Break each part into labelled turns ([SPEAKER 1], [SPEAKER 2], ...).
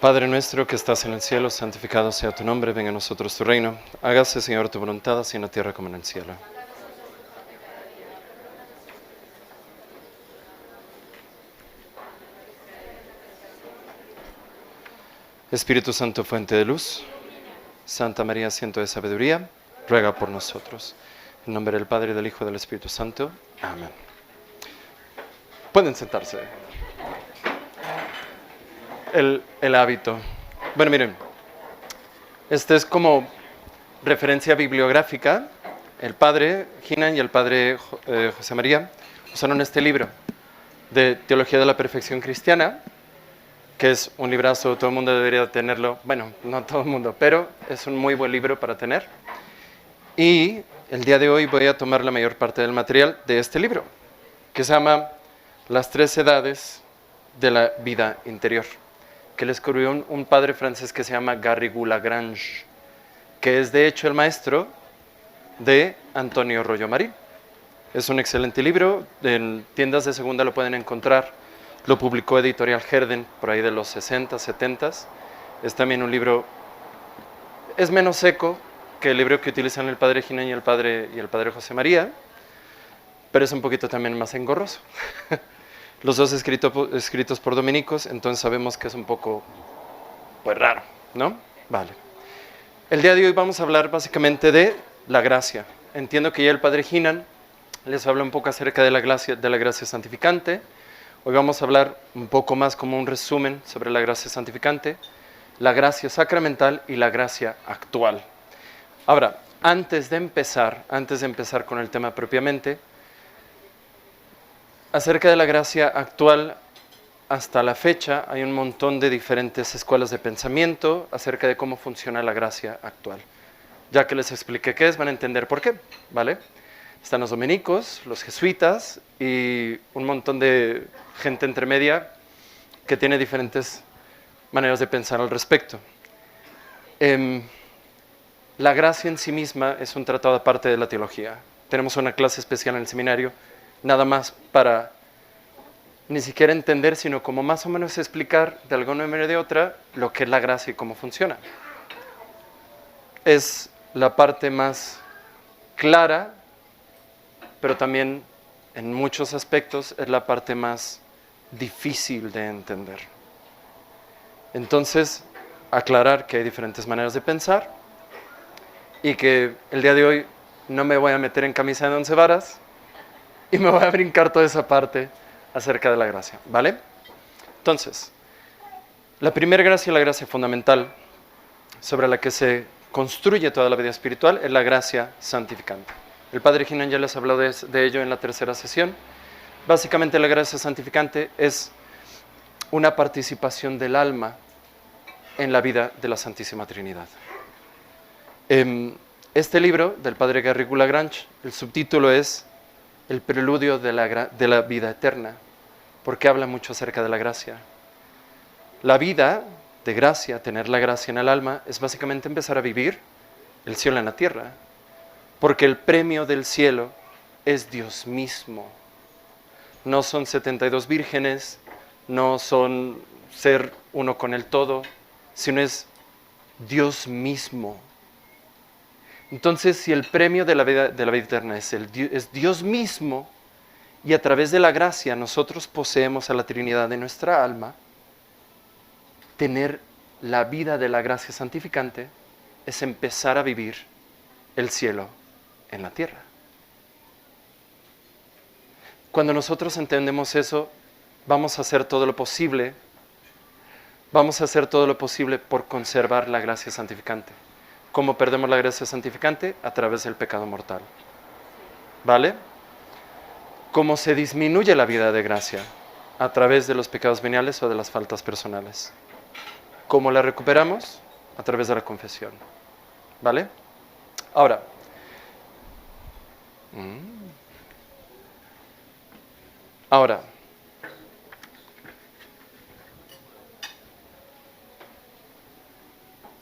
[SPEAKER 1] Padre nuestro que estás en el cielo, santificado sea tu nombre, venga a nosotros tu reino. Hágase, Señor, tu voluntad, así en la tierra como en el cielo. Espíritu Santo, fuente de luz, Santa María, asiento de sabiduría, ruega por nosotros. En nombre del Padre, del Hijo y del Espíritu Santo. Amén. Pueden sentarse. El hábito. Bueno, miren, este es como referencia bibliográfica. El padre Hinan y el padre José María usaron este libro de Teología de la Perfección Cristiana, que es un librazo, todo el mundo debería tenerlo. Bueno, no todo el mundo, pero es un muy buen libro para tener. Y el día de hoy voy a tomar la mayor parte del material de este libro, que se llama Las tres edades de la vida interior, que le escribió un padre francés que se llama Garrigou-Lagrange, que es de hecho el maestro de Antonio Rollo Marín. Es un excelente libro, en tiendas de segunda lo pueden encontrar, lo publicó Editorial Herden por ahí de los 60, 70. Es también un libro, es menos seco que el libro que utilizan el padre Hinan y el padre José María, pero es un poquito también más engorroso. Los dos escritos por dominicos, entonces sabemos que es un poco, pues raro, ¿no? Vale. El día de hoy vamos a hablar básicamente de la gracia. Entiendo que ya el padre Hinan les habla un poco acerca de la gracia santificante. Hoy vamos a hablar un poco más como un resumen sobre la gracia santificante, la gracia sacramental y la gracia actual. Ahora, antes de empezar con el tema propiamente, acerca de la gracia actual, hasta la fecha hay un montón de diferentes escuelas de pensamiento acerca de cómo funciona la gracia actual. Ya que les expliqué qué es, van a entender por qué, ¿vale? Están los dominicos, los jesuitas y un montón de gente intermedia que tiene diferentes maneras de pensar al respecto. La gracia en sí misma es un tratado aparte de la teología. Tenemos una clase especial en el seminario, nada más para ni siquiera entender, sino como más o menos explicar de alguna manera o de otra lo que es la gracia y cómo funciona. Es la parte más clara, pero también en muchos aspectos es la parte más difícil de entender. Entonces, aclarar que hay diferentes maneras de pensar y que el día de hoy no me voy a meter en camisa de 11 varas y me voy a brincar toda esa parte acerca de la gracia, ¿vale? Entonces, la primera gracia, la gracia fundamental sobre la que se construye toda la vida espiritual, es la gracia santificante. El padre Hinan ya les habló de ello en la tercera sesión. Básicamente la gracia santificante es una participación del alma en la vida de la Santísima Trinidad. Este libro del padre Garrigou-Lagrange, el subtítulo es El preludio de la vida eterna, porque habla mucho acerca de la gracia. La vida de gracia, tener la gracia en el alma, es básicamente empezar a vivir el cielo en la tierra, porque el premio del cielo es Dios mismo. No son 72 vírgenes, no son ser uno con el todo, sino es Dios mismo. Entonces, si el premio de la vida eterna es Dios mismo, y a través de la gracia nosotros poseemos a la Trinidad en nuestra alma, tener la vida de la gracia santificante es empezar a vivir el cielo en la tierra. Cuando nosotros entendemos eso, vamos a hacer todo lo posible por conservar la gracia santificante. ¿Cómo perdemos la gracia santificante? A través del pecado mortal. ¿Vale? ¿Cómo se disminuye la vida de gracia? A través de los pecados veniales o de las faltas personales. ¿Cómo la recuperamos? A través de la confesión. ¿Vale? Ahora,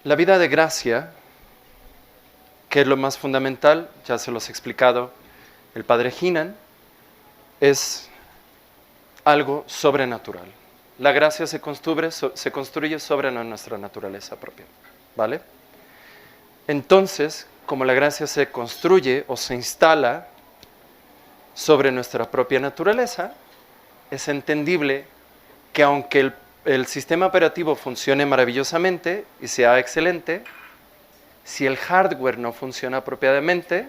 [SPEAKER 1] la vida de gracia, que es lo más fundamental, ya se los he explicado el padre Hinan, es algo sobrenatural. la gracia se construye sobre nuestra naturaleza propia, ¿vale? Entonces, como la gracia se construye o se instala sobre nuestra propia naturaleza, es entendible que aunque el sistema operativo funcione maravillosamente y sea excelente, si el hardware no funciona apropiadamente,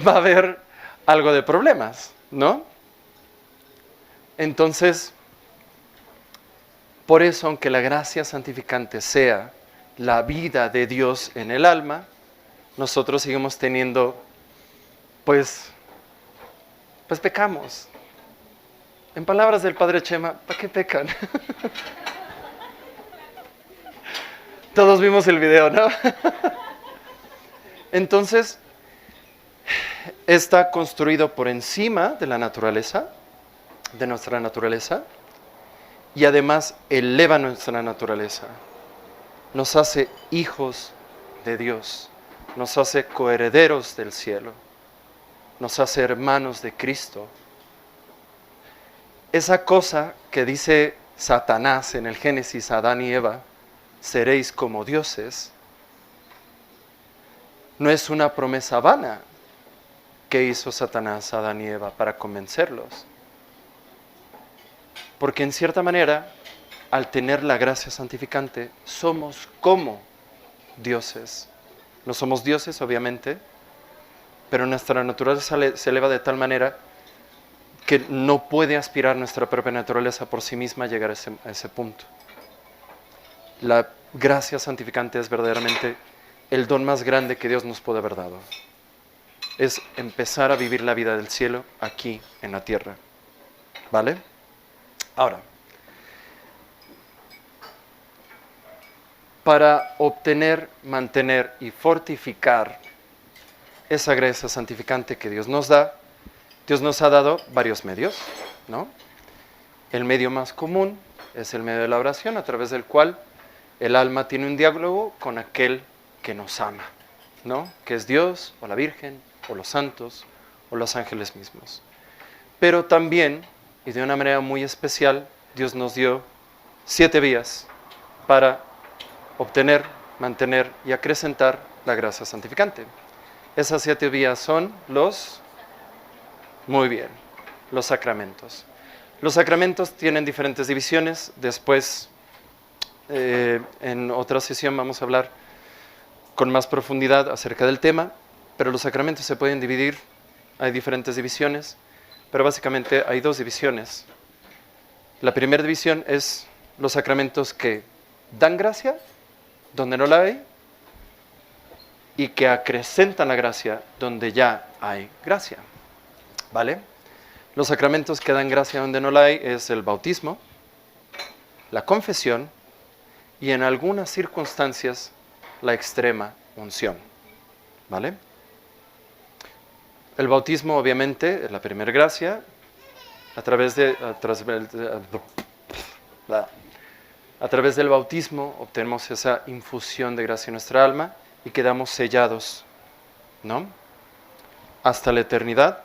[SPEAKER 1] va a haber algo de problemas, ¿no? Entonces, por eso, aunque la gracia santificante sea la vida de Dios en el alma, nosotros seguimos teniendo, pues pecamos. En palabras del Padre Chema, ¿para qué pecan? Todos vimos el video, ¿no? Entonces, está construido por encima de la naturaleza, de nuestra naturaleza, y además eleva nuestra naturaleza. Nos hace hijos de Dios, nos hace coherederos del cielo, nos hace hermanos de Cristo. Esa cosa que dice Satanás en el Génesis a Adán y Eva, seréis como dioses, no es una promesa vana que hizo Satanás a Adán y Eva para convencerlos. Porque en cierta manera, al tener la gracia santificante, somos como dioses. No somos dioses, obviamente, pero nuestra naturaleza se eleva de tal manera que no puede aspirar nuestra propia naturaleza por sí misma a llegar a ese punto. La gracia santificante es verdaderamente el don más grande que Dios nos puede haber dado. Es empezar a vivir la vida del cielo aquí en la tierra. ¿Vale? Ahora, para obtener, mantener y fortificar esa gracia santificante que Dios nos da, Dios nos ha dado varios medios, ¿no? El medio más común es el medio de la oración, a través del cual el alma tiene un diálogo con aquel que nos ama, ¿no? Que es Dios, o la Virgen, o los santos, o los ángeles mismos. Pero también, y de una manera muy especial, Dios nos dio 7 vías para obtener, mantener y acrecentar la gracia santificante. Esas 7 vías son los sacramentos. Los sacramentos tienen diferentes divisiones. Después, en otra sesión vamos a hablar con más profundidad acerca del tema, pero los sacramentos se pueden dividir, hay diferentes divisiones, pero básicamente hay 2 divisiones. La primera división es los sacramentos que dan gracia, donde no la hay, y que acrecentan la gracia, donde ya hay gracia. ¿Vale? Los sacramentos que dan gracia donde no la hay es el bautismo, la confesión y en algunas circunstancias la extrema unción. ¿Vale? El bautismo obviamente es la primera gracia, a través del bautismo obtenemos esa infusión de gracia en nuestra alma y quedamos sellados, ¿no? Hasta la eternidad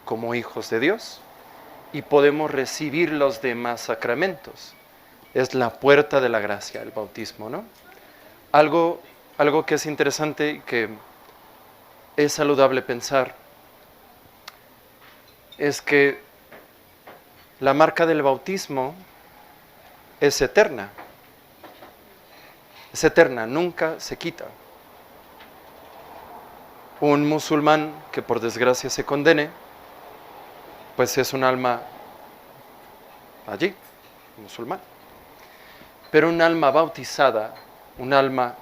[SPEAKER 1] como hijos de Dios y podemos recibir los demás sacramentos. Es la puerta de la gracia, el bautismo, ¿no? Algo que es interesante y que es saludable pensar es que la marca del bautismo es eterna. Es eterna, nunca se quita. Un musulmán que por desgracia se condene, pues es un alma allí, musulmán. Pero un alma bautizada, un alma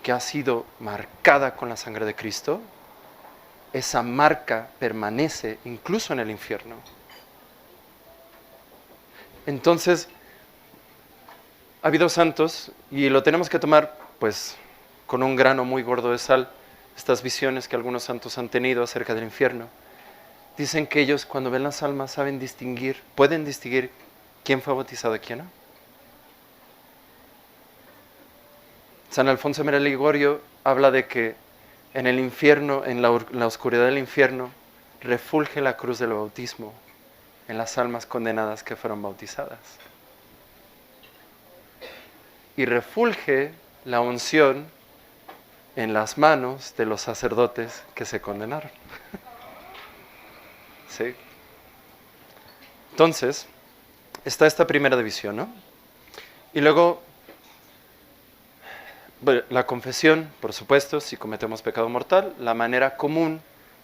[SPEAKER 1] que ha sido marcada con la sangre de Cristo, esa marca permanece incluso en el infierno. Entonces, ha habido santos, y lo tenemos que tomar pues con un grano muy gordo de sal, estas visiones que algunos santos han tenido acerca del infierno. Dicen que ellos cuando ven las almas pueden distinguir quién fue bautizado y quién no. San Alfonso María Ligorio habla de que en el infierno, en la oscuridad del infierno, refulge la cruz del bautismo en las almas condenadas que fueron bautizadas. Y refulge la unción en las manos de los sacerdotes que se condenaron. ¿Sí? Entonces, está esta primera división, ¿no? Y luego, bueno, la confesión, por supuesto, si cometemos pecado mortal, la manera común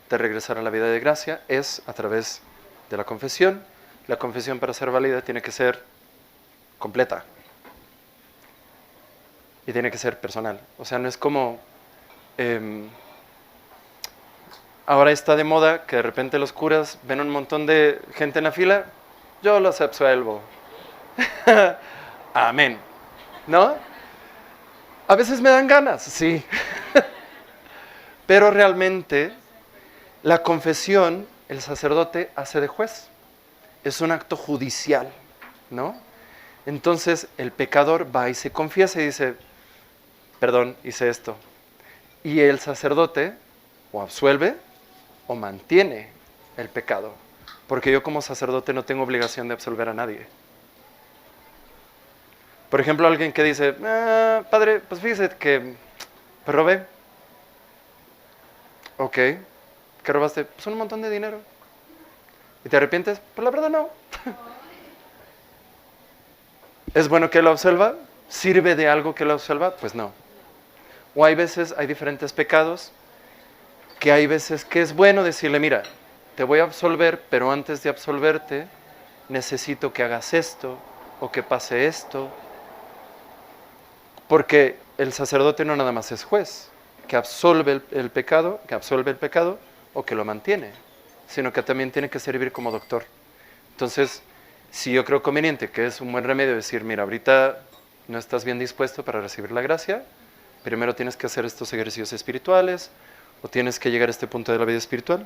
[SPEAKER 1] de regresar a la vida de gracia es a través de la confesión. La confesión, para ser válida, tiene que ser completa. Y tiene que ser personal. O sea, no es como... ahora está de moda que de repente los curas ven un montón de gente en la fila. Yo los absuelvo. Amén. ¿No? A veces me dan ganas, sí. Pero realmente la confesión, el sacerdote hace de juez. Es un acto judicial, ¿no? Entonces el pecador va y se confiesa y dice, perdón, hice esto. Y el sacerdote o absuelve o mantiene el pecado. Porque yo como sacerdote no tengo obligación de absolver a nadie. Por ejemplo, alguien que dice, padre, pues fíjese que robé. Ok, ¿qué robaste? Pues un montón de dinero. ¿Y te arrepientes? Pues la verdad no. ¿Es bueno que lo absuelva? ¿Sirve de algo que lo absuelva? Pues no. O hay veces, hay diferentes pecados, que hay veces que es bueno decirle, mira, te voy a absolver, pero antes de absolverte, necesito que hagas esto, o que pase esto. Porque el sacerdote no nada más es juez, que absuelve el pecado, o que lo mantiene, sino que también tiene que servir como doctor. Entonces, si yo creo conveniente que es un buen remedio decir, mira, ahorita no estás bien dispuesto para recibir la gracia, primero tienes que hacer estos ejercicios espirituales, o tienes que llegar a este punto de la vida espiritual,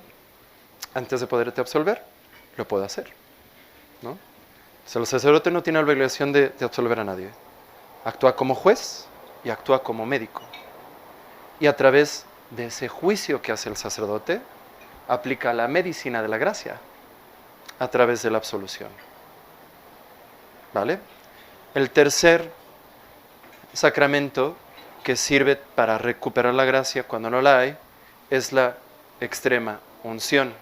[SPEAKER 1] antes de poderte absolver, lo puedo hacer, ¿no? O sea, el sacerdote no tiene la obligación de absolver a nadie. Actúa como juez y actúa como médico. Y a través de ese juicio que hace el sacerdote, aplica la medicina de la gracia, a través de la absolución. ¿Vale? El tercer sacramento que sirve para recuperar la gracia cuando no la hay, es la extrema unción.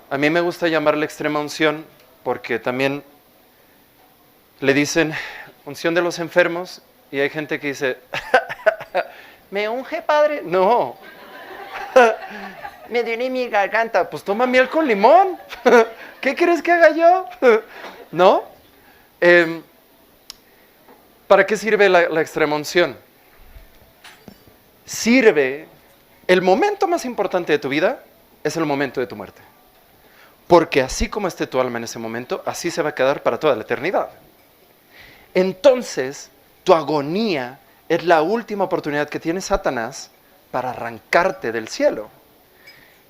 [SPEAKER 1] A mí me gusta llamarla extrema unción porque también le dicen unción de los enfermos y hay gente que dice, ¿me unge, padre? No. Me duele mi garganta. Pues toma miel con limón. ¿Qué quieres que haga yo? ¿No? ¿Para qué sirve la extrema unción? Sirve, el momento más importante de tu vida es el momento de tu muerte. Porque así como esté tu alma en ese momento, así se va a quedar para toda la eternidad. Entonces, tu agonía es la última oportunidad que tiene Satanás para arrancarte del cielo.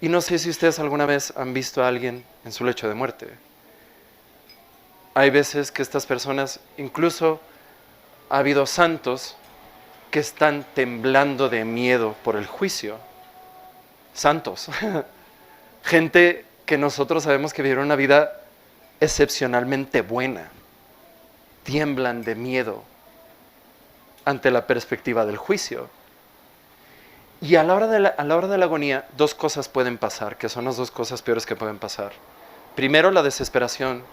[SPEAKER 1] Y no sé si ustedes alguna vez han visto a alguien en su lecho de muerte. Hay veces que estas personas, incluso ha habido santos que están temblando de miedo por el juicio. Santos. Gente que nosotros sabemos que vivieron una vida excepcionalmente buena. Tiemblan de miedo ante la perspectiva del juicio. Y a la hora de la agonía, dos cosas pueden pasar, que son las dos cosas peores que pueden pasar. Primero, la desesperación,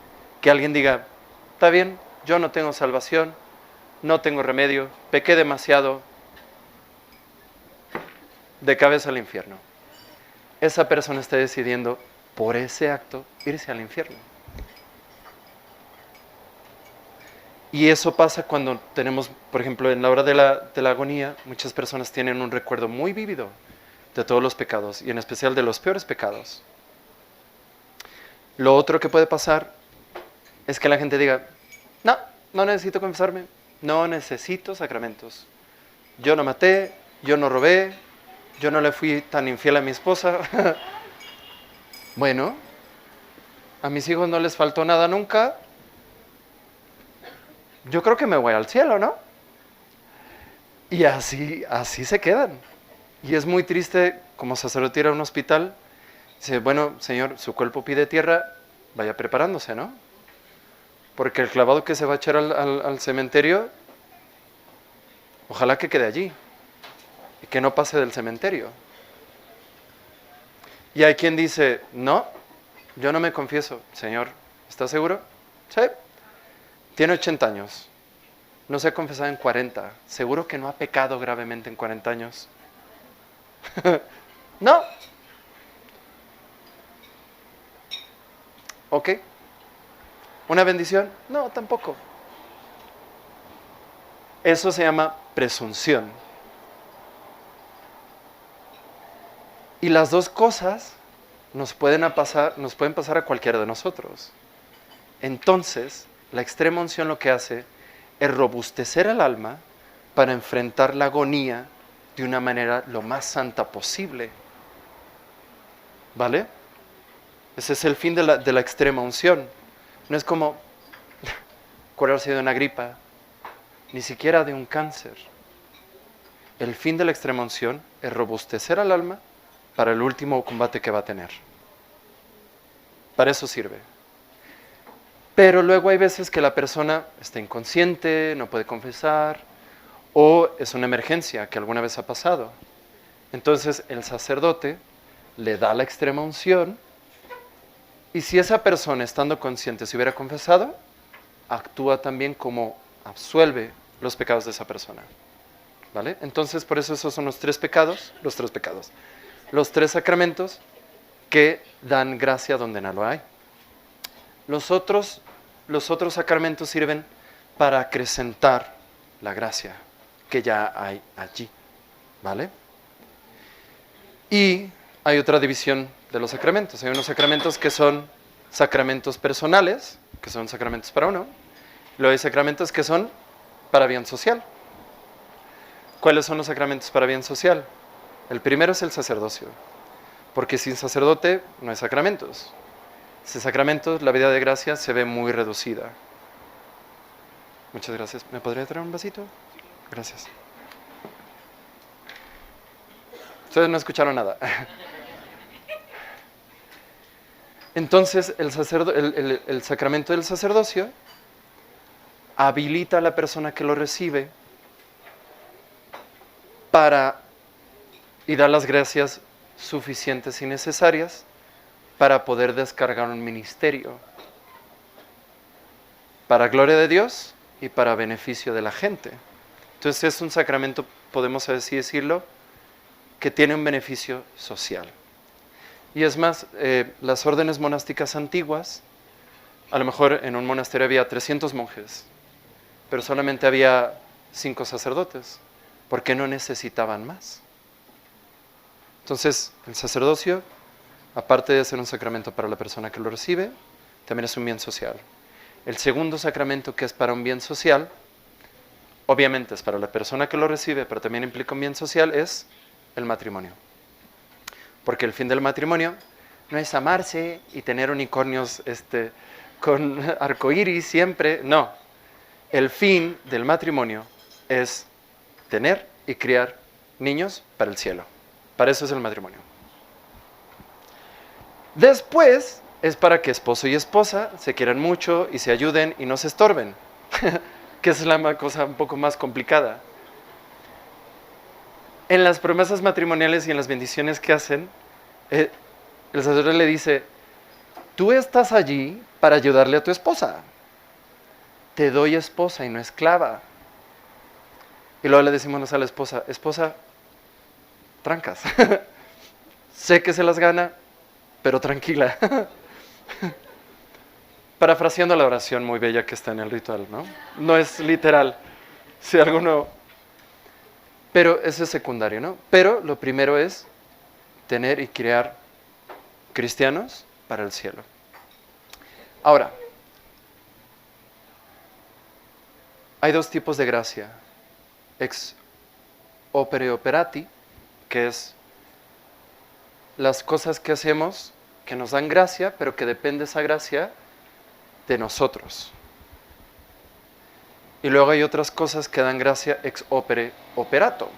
[SPEAKER 1] que alguien diga, está bien, yo no tengo salvación, no tengo remedio, pequé demasiado, de cabeza al infierno. Esa persona está decidiendo, por ese acto, irse al infierno. Y eso pasa cuando tenemos, por ejemplo, en la hora de la agonía, muchas personas tienen un recuerdo muy vívido de todos los pecados, y en especial de los peores pecados. Lo otro que puede pasar es que la gente diga, no necesito confesarme, no necesito sacramentos. Yo no maté, yo no robé, yo no le fui tan infiel a mi esposa. Bueno, a mis hijos no les faltó nada nunca. Yo creo que me voy al cielo, ¿no? Y así se quedan. Y es muy triste, como sacerdote ir a un hospital, dice, bueno, señor, su cuerpo pide tierra, vaya preparándose, ¿no? Porque el clavado que se va a echar al cementerio, ojalá que quede allí y que no pase del cementerio. Y hay quien dice, no, yo no me confieso. Señor, ¿estás seguro? Sí. Tiene 80 años. No se ha confesado en 40. ¿Seguro que no ha pecado gravemente en 40 años? No. ¿Ok? ¿Una bendición? No, tampoco. Eso se llama presunción. Y las dos cosas nos pueden pasar a cualquiera de nosotros. Entonces, la extrema unción lo que hace es robustecer al alma para enfrentar la agonía de una manera lo más santa posible. ¿Vale? Ese es el fin de la extrema unción. No es como curarse de una gripa, ni siquiera de un cáncer. El fin de la extrema unción es robustecer al alma para el último combate que va a tener. Para eso sirve. Pero luego hay veces que la persona está inconsciente, no puede confesar, o es una emergencia que alguna vez ha pasado. Entonces el sacerdote le da la extrema unción, y si esa persona, estando consciente, se hubiera confesado, actúa también como absuelve los pecados de esa persona. ¿Vale? Entonces, por eso esos son los tres sacramentos que dan gracia donde no lo hay. Los otros sacramentos sirven para acrecentar la gracia que ya hay allí. ¿Vale? Y hay otra división de los sacramentos. Hay unos sacramentos que son sacramentos personales, que son sacramentos para uno. Luego hay sacramentos que son para bien social. ¿Cuáles son los sacramentos para bien social? El primero es el sacerdocio, porque sin sacerdote no hay sacramentos. Sin sacramentos la vida de gracia se ve muy reducida. Muchas gracias. ¿Me podría traer un vasito? Gracias. Ustedes no escucharon nada. Entonces el sacramento del sacerdocio habilita a la persona que lo recibe y da las gracias suficientes y necesarias para poder descargar un ministerio para gloria de Dios y para beneficio de la gente. Entonces es un sacramento, podemos así decirlo, que tiene un beneficio social. Y es más, las órdenes monásticas antiguas, a lo mejor en un monasterio había 300 monjes, pero solamente había 5 sacerdotes, porque no necesitaban más. Entonces, el sacerdocio, aparte de ser un sacramento para la persona que lo recibe, también es un bien social. El segundo sacramento, que es para un bien social, obviamente es para la persona que lo recibe, pero también implica un bien social, es el matrimonio. Porque el fin del matrimonio no es amarse y tener unicornios con arcoíris siempre, no. El fin del matrimonio es tener y criar niños para el cielo. Para eso es el matrimonio. Después es para que esposo y esposa se quieran mucho y se ayuden y no se estorben, que es la cosa un poco más complicada. En las promesas matrimoniales y en las bendiciones que hacen, el sacerdote le dice, tú estás allí para ayudarle a tu esposa. Te doy esposa y no esclava. Y luego le decimos a la esposa, esposa, trancas. Sé que se las gana, pero tranquila. Parafraseando la oración muy bella que está en el ritual, ¿no? No es literal. Si alguno... Pero eso es secundario, ¿no? Pero lo primero es tener y criar cristianos para el cielo. Ahora, hay dos tipos de gracia. Ex opere operati, que es las cosas que hacemos que nos dan gracia, pero que depende esa gracia de nosotros. Y luego hay otras cosas que dan gracia ex opere operato,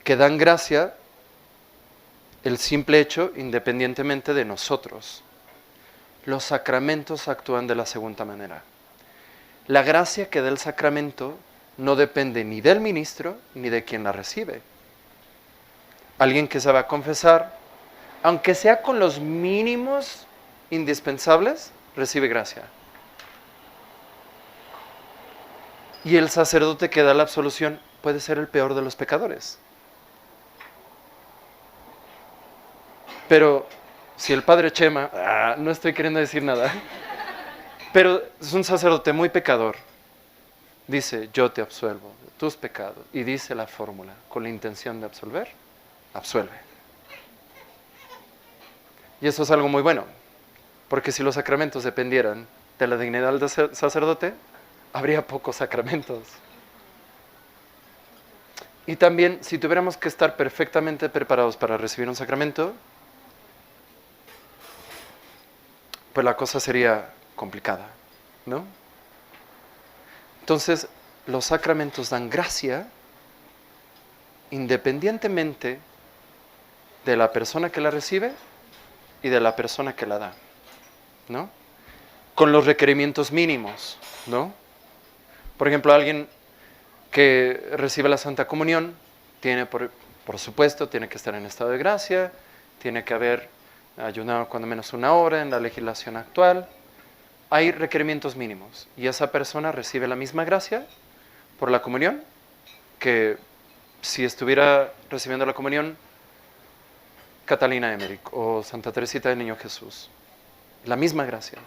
[SPEAKER 1] que dan gracia el simple hecho independientemente de nosotros. Los sacramentos actúan de la segunda manera. La gracia que da el sacramento no depende ni del ministro ni de quien la recibe. Alguien que se va a confesar, aunque sea con los mínimos indispensables, recibe gracia. Y el sacerdote que da la absolución puede ser el peor de los pecadores. Pero si el padre Chema, no estoy queriendo decir nada, pero es un sacerdote muy pecador, dice, yo te absuelvo de tus pecados, y dice la fórmula, con la intención de absolver, absuelve. Y eso es algo muy bueno, porque si los sacramentos dependieran de la dignidad del sacerdote, habría pocos sacramentos. Y también, si tuviéramos que estar perfectamente preparados para recibir un sacramento, pues la cosa sería complicada, ¿no? Entonces, los sacramentos dan gracia independientemente de la persona que la recibe y de la persona que la da, ¿no? Con los requerimientos mínimos, ¿no? Por ejemplo, alguien que recibe la Santa Comunión tiene, por supuesto, tiene que estar en estado de gracia, tiene que haber ayunado cuando menos 1 hora en la legislación actual. Hay requerimientos mínimos y esa persona recibe la misma gracia por la comunión que si estuviera recibiendo la comunión Catalina Emmerich o Santa Teresita del Niño Jesús. La misma gracia.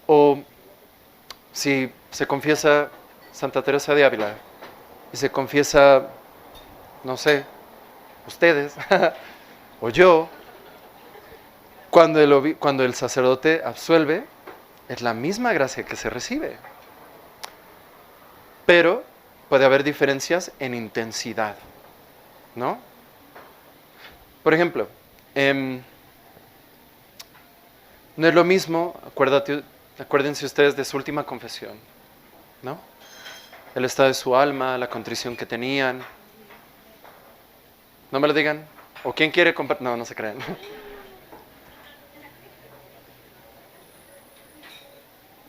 [SPEAKER 1] O si se confiesa Santa Teresa de Ávila y se confiesa, no sé, ustedes o yo, cuando el sacerdote absuelve, es la misma gracia que se recibe. Pero puede haber diferencias en intensidad, ¿no? Por ejemplo, no es lo mismo, acuérdense ustedes de su última confesión, ¿no? El estado de su alma, la contrición que tenían. No me lo digan. ¿O quién quiere compartir? No, no se crean.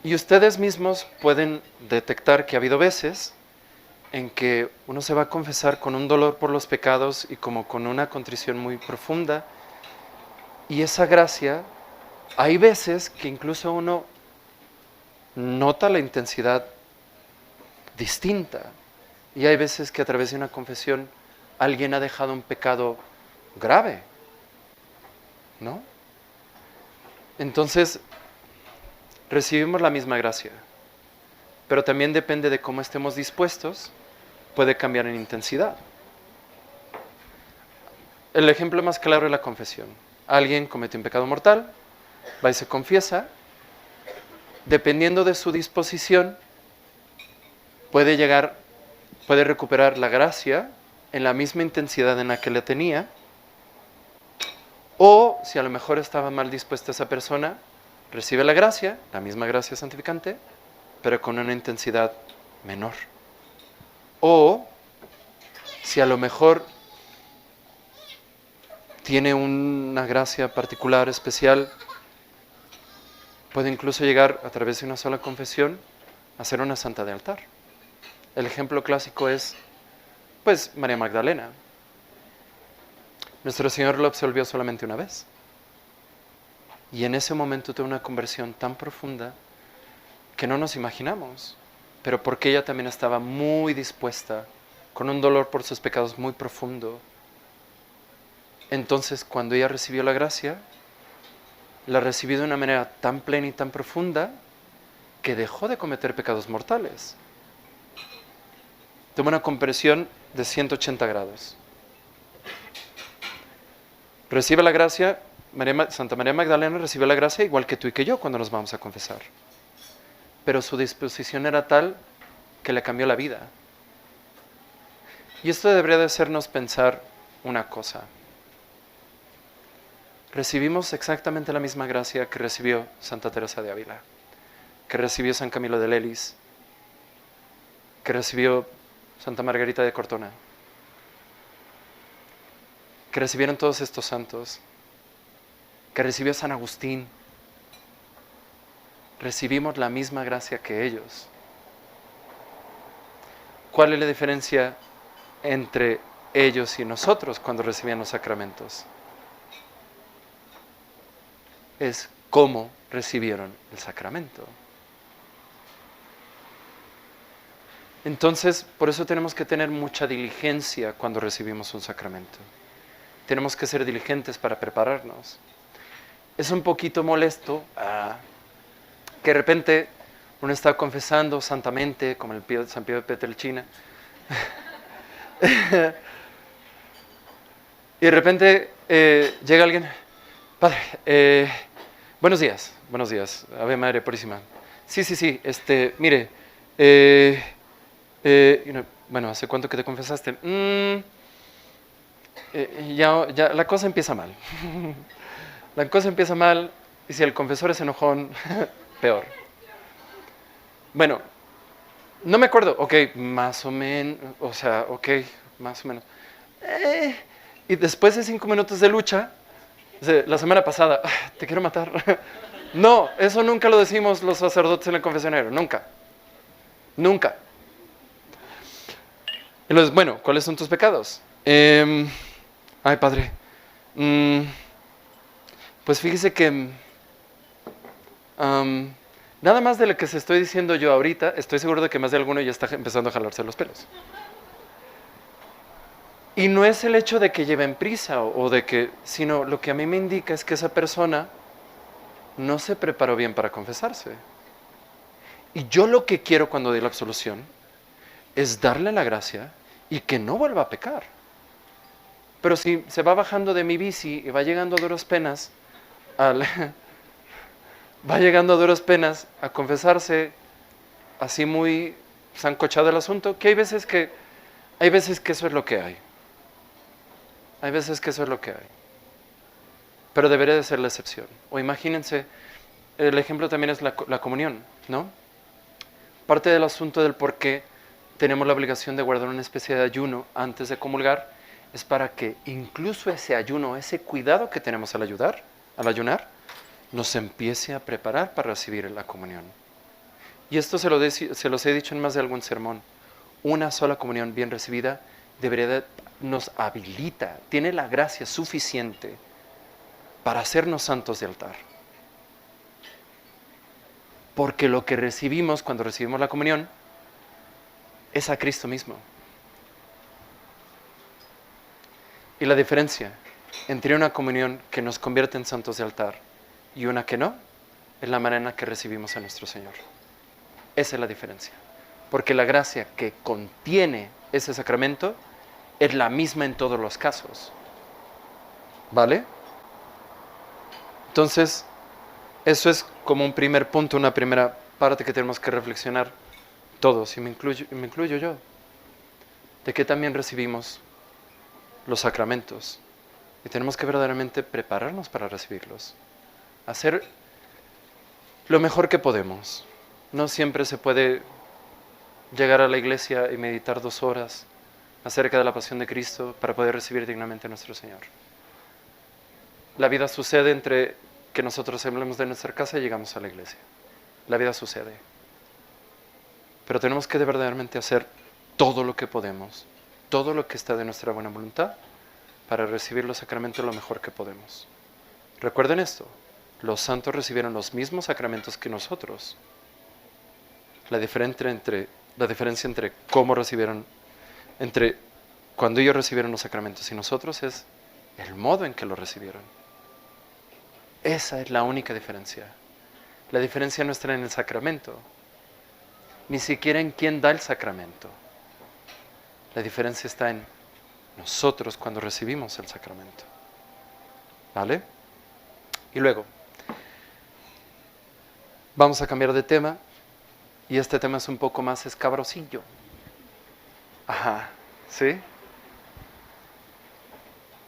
[SPEAKER 1] Y ustedes mismos pueden detectar que ha habido veces en que uno se va a confesar con un dolor por los pecados y como con una contrición muy profunda. Y esa gracia, hay veces que incluso uno nota la intensidad distinta. Y hay veces que a través de una confesión alguien ha dejado un pecado grave, ¿no? Entonces, recibimos la misma gracia, pero también depende de cómo estemos dispuestos, puede cambiar en intensidad. El ejemplo más claro es la confesión. Alguien comete un pecado mortal, va y se confiesa, dependiendo de su disposición, puede recuperar la gracia en la misma intensidad en la que la tenía, o si a lo mejor estaba mal dispuesta esa persona, recibe la gracia, la misma gracia santificante, pero con una intensidad menor. O si a lo mejor tiene una gracia particular, especial, puede incluso llegar a través de una sola confesión a ser una santa de altar. El ejemplo clásico es, pues, María Magdalena. Nuestro Señor lo absolvió solamente una vez. Y en ese momento tuvo una conversión tan profunda que no nos imaginamos, pero porque ella también estaba muy dispuesta, con un dolor por sus pecados muy profundo. Entonces, cuando ella recibió la gracia, la recibió de una manera tan plena y tan profunda que dejó de cometer pecados mortales. Tuvo una conversión de 180 grados. Recibe la gracia, Santa María Magdalena recibió la gracia igual que tú y que yo cuando nos vamos a confesar. Pero su disposición era tal que le cambió la vida. Y esto debería de hacernos pensar una cosa. Recibimos exactamente la misma gracia que recibió Santa Teresa de Ávila, que recibió San Camilo de Lelis, que recibió Santa Margarita de Cortona. que recibieron todos estos santos, que recibió San Agustín. Recibimos la misma gracia que ellos. ¿Cuál es la diferencia entre ellos y nosotros cuando recibían los sacramentos? Es cómo recibieron el sacramento. Entonces, por eso tenemos que tener mucha diligencia cuando recibimos un sacramento. Tenemos que ser diligentes para prepararnos. Es un poquito molesto que de repente uno está confesando santamente, como San Pío de Pietrelcina, y de repente llega alguien, padre, buenos días, Ave Madre Purísima. Sí, mire, bueno, ¿hace cuánto que te confesaste? Ya la cosa empieza mal. La cosa empieza mal, y si el confesor es enojón, peor. Bueno, no me acuerdo, más o menos, más o menos. Y después de 5 minutos de lucha, la semana pasada, te quiero matar. No, eso nunca lo decimos los sacerdotes en el confesionario, nunca. Entonces, bueno, ¿cuáles son tus pecados? Ay, padre, pues fíjese que nada más de lo que se estoy diciendo yo ahorita, estoy seguro de que más de alguno ya está empezando a jalarse los pelos. Y no es el hecho de que lleven prisa o de que, sino lo que a mí me indica es que esa persona no se preparó bien para confesarse. Y yo lo que quiero cuando doy la absolución es darle la gracia y que no vuelva a pecar. Pero si se va bajando de mi bici y va llegando a duras penas a confesarse así muy sancochado el asunto, que hay veces que eso es lo que hay. Hay veces que eso es lo que hay. Pero debería de ser la excepción. O imagínense, el ejemplo también es la comunión, ¿no? Parte del asunto del por qué tenemos la obligación de guardar una especie de ayuno antes de comulgar es para que incluso ese ayuno, ese cuidado que tenemos al ayunar, nos empiece a preparar para recibir la comunión. Y esto se los he dicho en más de algún sermón. Una sola comunión bien recibida nos habilita, tiene la gracia suficiente para hacernos santos de altar. Porque lo que recibimos cuando recibimos la comunión es a Cristo mismo. Y la diferencia entre una comunión que nos convierte en santos de altar y una que no, es la manera en la que recibimos a nuestro Señor. Esa es la diferencia. Porque la gracia que contiene ese sacramento es la misma en todos los casos. ¿Vale? Entonces, eso es como un primer punto, una primera parte que tenemos que reflexionar todos, y me incluyo yo, de que también recibimos los sacramentos. Y tenemos que verdaderamente prepararnos para recibirlos. Hacer lo mejor que podemos. No siempre se puede llegar a la iglesia y meditar 2 horas acerca de la pasión de Cristo para poder recibir dignamente a nuestro Señor. La vida sucede entre que nosotros hablemos de nuestra casa y llegamos a la iglesia. La vida sucede. Pero tenemos que verdaderamente hacer todo lo que podemos, todo lo que está de nuestra buena voluntad para recibir los sacramentos lo mejor que podemos. Recuerden esto, los santos recibieron los mismos sacramentos que nosotros. La diferencia entre cómo recibieron, entre cuando ellos recibieron los sacramentos y nosotros es el modo en que lo recibieron. Esa es la única diferencia. La diferencia no está en el sacramento, ni siquiera en quién da el sacramento. La diferencia está en nosotros cuando recibimos el sacramento. ¿Vale? Y luego, vamos a cambiar de tema, y este tema es un poco más escabrosillo. Ajá, ¿sí?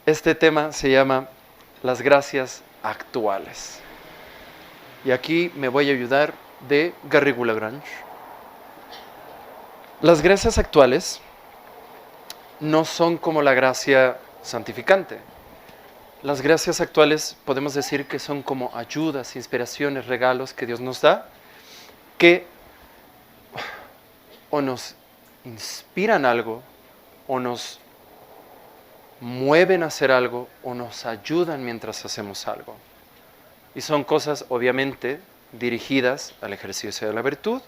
[SPEAKER 1] Este tema se llama las gracias actuales. Y aquí me voy a ayudar de Garrigou-Lagrange. Las gracias actuales no son como la gracia santificante. Las gracias actuales podemos decir que son como ayudas, inspiraciones, regalos que Dios nos da, que o nos inspiran algo, o nos mueven a hacer algo, o nos ayudan mientras hacemos algo. Y son cosas obviamente dirigidas al ejercicio de la virtud,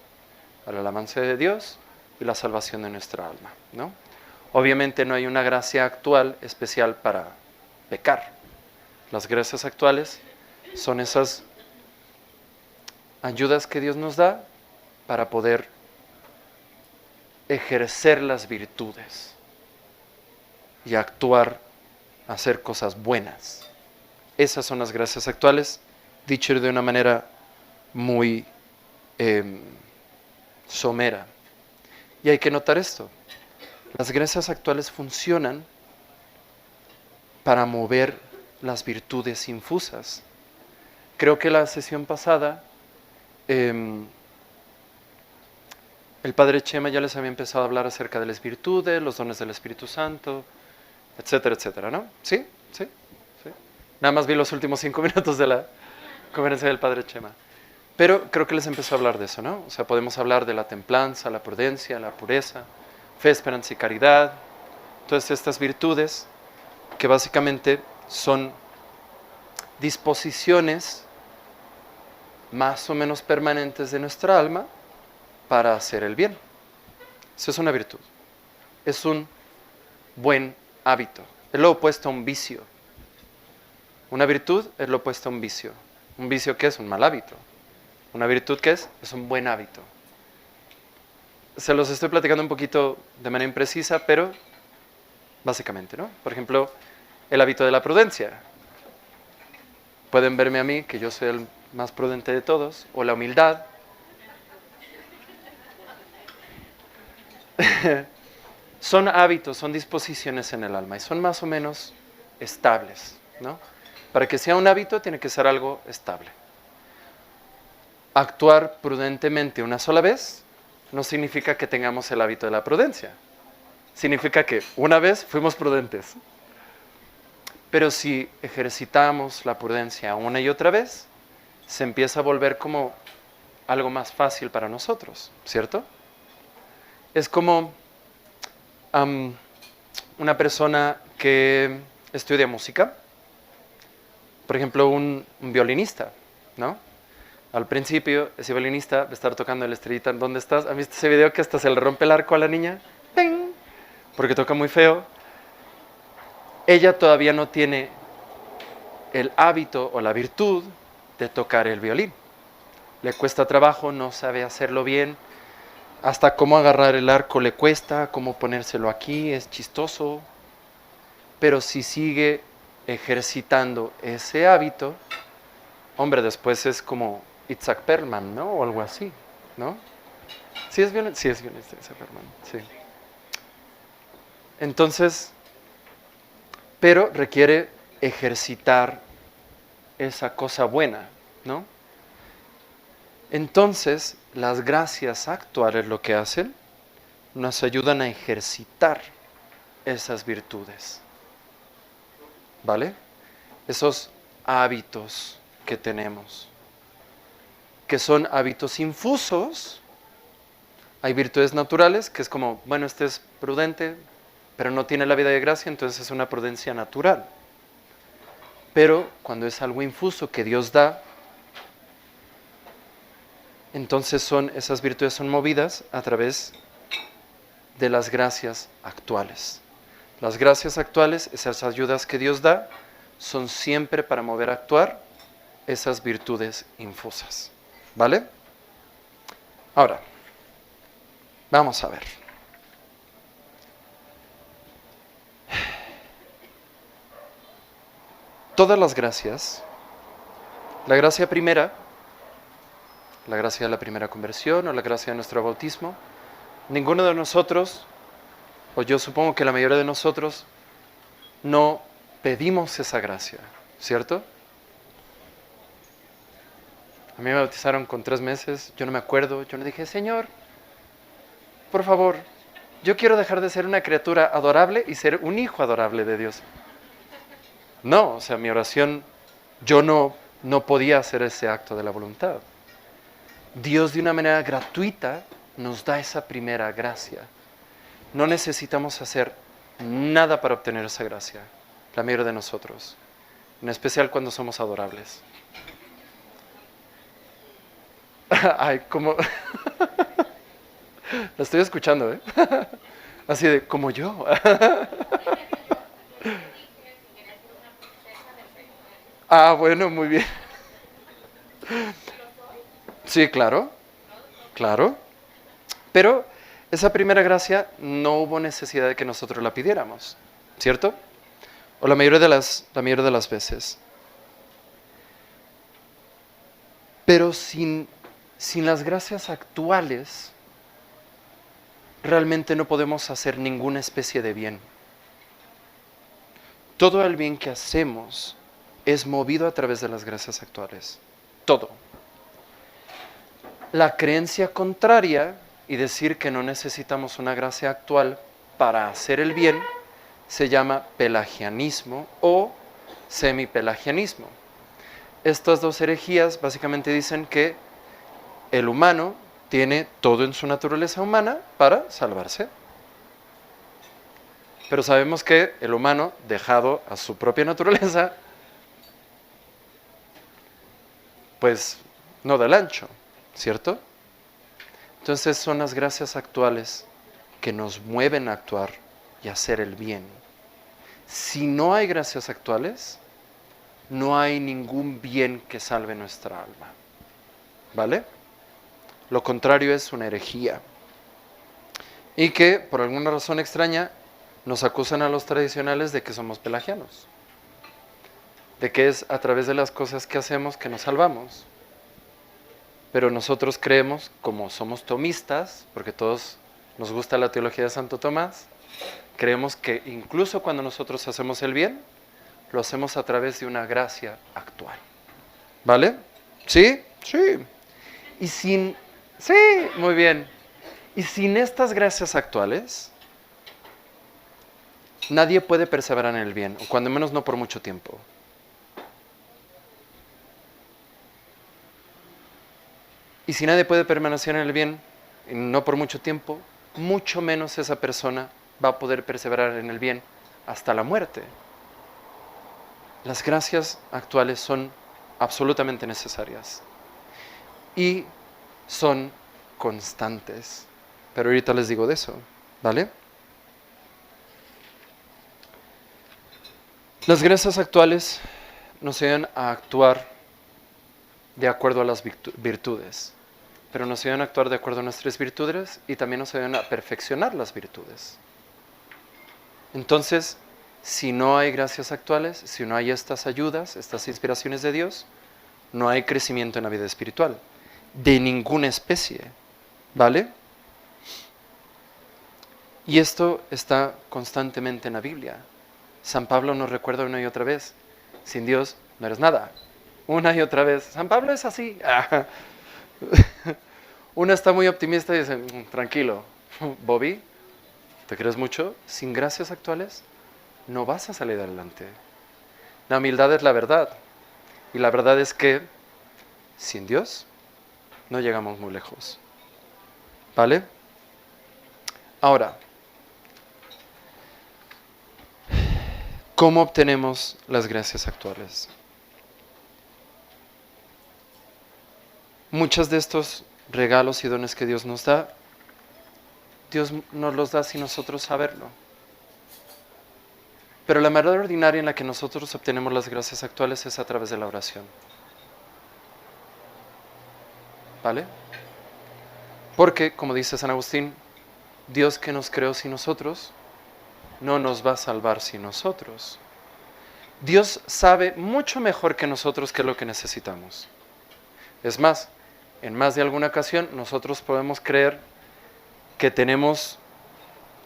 [SPEAKER 1] a la alabanza de Dios y la salvación de nuestra alma, ¿no? Obviamente no hay una gracia actual especial para pecar. Las gracias actuales son esas ayudas que Dios nos da para poder ejercer las virtudes y actuar, hacer cosas buenas. Esas son las gracias actuales, dicho de una manera muy somera. Y hay que notar esto. Las gracias actuales funcionan para mover las virtudes infusas. Creo que la sesión pasada el Padre Chema ya les había empezado a hablar acerca de las virtudes, los dones del Espíritu Santo, etcétera, etcétera, ¿no? ¿Sí? ¿Sí? ¿Sí? Nada más vi los últimos 5 minutos de la conferencia del Padre Chema. Pero creo que les empezó a hablar de eso, ¿no? O sea, podemos hablar de la templanza, la prudencia, la pureza, fe, esperanza y caridad. Todas estas virtudes que básicamente son disposiciones más o menos permanentes de nuestra alma para hacer el bien. Eso es una virtud. Es un buen hábito. Es lo opuesto a un vicio. Una virtud es lo opuesto a un vicio. ¿Un vicio qué es? Un mal hábito. ¿Una virtud qué es? Es un buen hábito. Se los estoy platicando un poquito de manera imprecisa, pero básicamente, ¿no? Por ejemplo, el hábito de la prudencia. Pueden verme a mí, que yo soy el más prudente de todos, o la humildad. Son hábitos, son disposiciones en el alma y son más o menos estables, ¿no? Para que sea un hábito tiene que ser algo estable. Actuar prudentemente una sola vez no significa que tengamos el hábito de la prudencia. Significa que una vez fuimos prudentes. Pero si ejercitamos la prudencia una y otra vez, se empieza a volver como algo más fácil para nosotros, ¿cierto? Es como una persona que estudia música, por ejemplo, un violinista, ¿no? Al principio, ese violinista va a estar tocando el Estrellita, ¿dónde estás? ¿Han visto ese video que hasta se le rompe el arco a la niña? ¡Ping! Porque toca muy feo. Ella todavía no tiene el hábito o la virtud de tocar el violín. Le cuesta trabajo, no sabe hacerlo bien. Hasta cómo agarrar el arco le cuesta, cómo ponérselo aquí, es chistoso. Pero si sigue ejercitando ese hábito, hombre, después es como Itzhak Perlman, ¿no? O algo así, ¿no? Sí es violinista Itzhak Perlman, sí. Entonces, pero requiere ejercitar esa cosa buena, ¿no? Entonces, las gracias actuales lo que hacen, nos ayudan a ejercitar esas virtudes, ¿vale? Esos hábitos que tenemos, que son hábitos infusos. Hay virtudes naturales, que es como, bueno, este es prudente, pero no tiene la vida de gracia, entonces es una prudencia natural. Pero cuando es algo infuso que Dios da, entonces esas virtudes son movidas a través de las gracias actuales. Las gracias actuales, esas ayudas que Dios da, son siempre para mover a actuar esas virtudes infusas. ¿Vale? Ahora, vamos a ver. Todas las gracias, la gracia primera, la gracia de la primera conversión o la gracia de nuestro bautismo, ninguno de nosotros, o yo supongo que la mayoría de nosotros, no pedimos esa gracia, ¿cierto? A mí me bautizaron con 3 meses, yo no me acuerdo, yo le dije, Señor, por favor, yo quiero dejar de ser una criatura adorable y ser un hijo adorable de Dios. No, o sea, mi oración, yo no podía hacer ese acto de la voluntad. Dios de una manera gratuita nos da esa primera gracia. No necesitamos hacer nada para obtener esa gracia, la mayoría de nosotros, en especial cuando somos adorables. Ay, como... La estoy escuchando, ¿eh? Así de, como yo. Ah, bueno, muy bien. Sí, claro, claro. Pero esa primera gracia no hubo necesidad de que nosotros la pidiéramos, ¿cierto? O la mayoría de las veces. Pero sin las gracias actuales, realmente no podemos hacer ninguna especie de bien. Todo el bien que hacemos es movido a través de las gracias actuales. Todo. La creencia contraria y decir que no necesitamos una gracia actual para hacer el bien se llama pelagianismo o semipelagianismo. Estas dos herejías básicamente dicen que el humano tiene todo en su naturaleza humana para salvarse. Pero sabemos que el humano, dejado a su propia naturaleza, pues no da el ancho, ¿cierto? Entonces son las gracias actuales que nos mueven a actuar y a hacer el bien. Si no hay gracias actuales, no hay ningún bien que salve nuestra alma. ¿Vale? Lo contrario es una herejía. Y que, por alguna razón extraña, nos acusan a los tradicionales de que somos pelagianos. De que es a través de las cosas que hacemos que nos salvamos. Pero nosotros creemos, como somos tomistas, porque todos nos gusta la teología de Santo Tomás, creemos que incluso cuando nosotros hacemos el bien, lo hacemos a través de una gracia actual. ¿Vale? ¿Sí? Sí. Sí, muy bien. Y sin estas gracias actuales, nadie puede perseverar en el bien, o cuando menos no por mucho tiempo. Y si nadie puede permanecer en el bien, y no por mucho tiempo, mucho menos esa persona va a poder perseverar en el bien hasta la muerte. Las gracias actuales son absolutamente necesarias y son constantes. Pero ahorita les digo de eso, ¿vale? Las gracias actuales nos ayudan a actuar de acuerdo a las virtudes, pero nos ayudan a actuar de acuerdo a nuestras virtudes y también nos ayudan a perfeccionar las virtudes. Entonces, si no hay gracias actuales, si no hay estas ayudas, estas inspiraciones de Dios, no hay crecimiento en la vida espiritual, de ninguna especie, ¿vale? Y esto está constantemente en la Biblia. San Pablo nos recuerda una y otra vez, sin Dios no eres nada. Una y otra vez, San Pablo es así. Uno está muy optimista y dice, tranquilo, Bobby, ¿te crees mucho? Sin gracias actuales no vas a salir adelante. La humildad es la verdad. Y la verdad es que sin Dios no llegamos muy lejos. ¿Vale? Ahora, ¿cómo obtenemos las gracias actuales? Muchos de estos regalos y dones que Dios nos da, Dios nos los da sin nosotros saberlo. Pero la manera ordinaria en la que nosotros obtenemos las gracias actuales es a través de la oración. ¿Vale? Porque, como dice San Agustín, Dios que nos creó sin nosotros, no nos va a salvar sin nosotros. Dios sabe mucho mejor que nosotros qué es lo que necesitamos. Es más, en más de alguna ocasión nosotros podemos creer que tenemos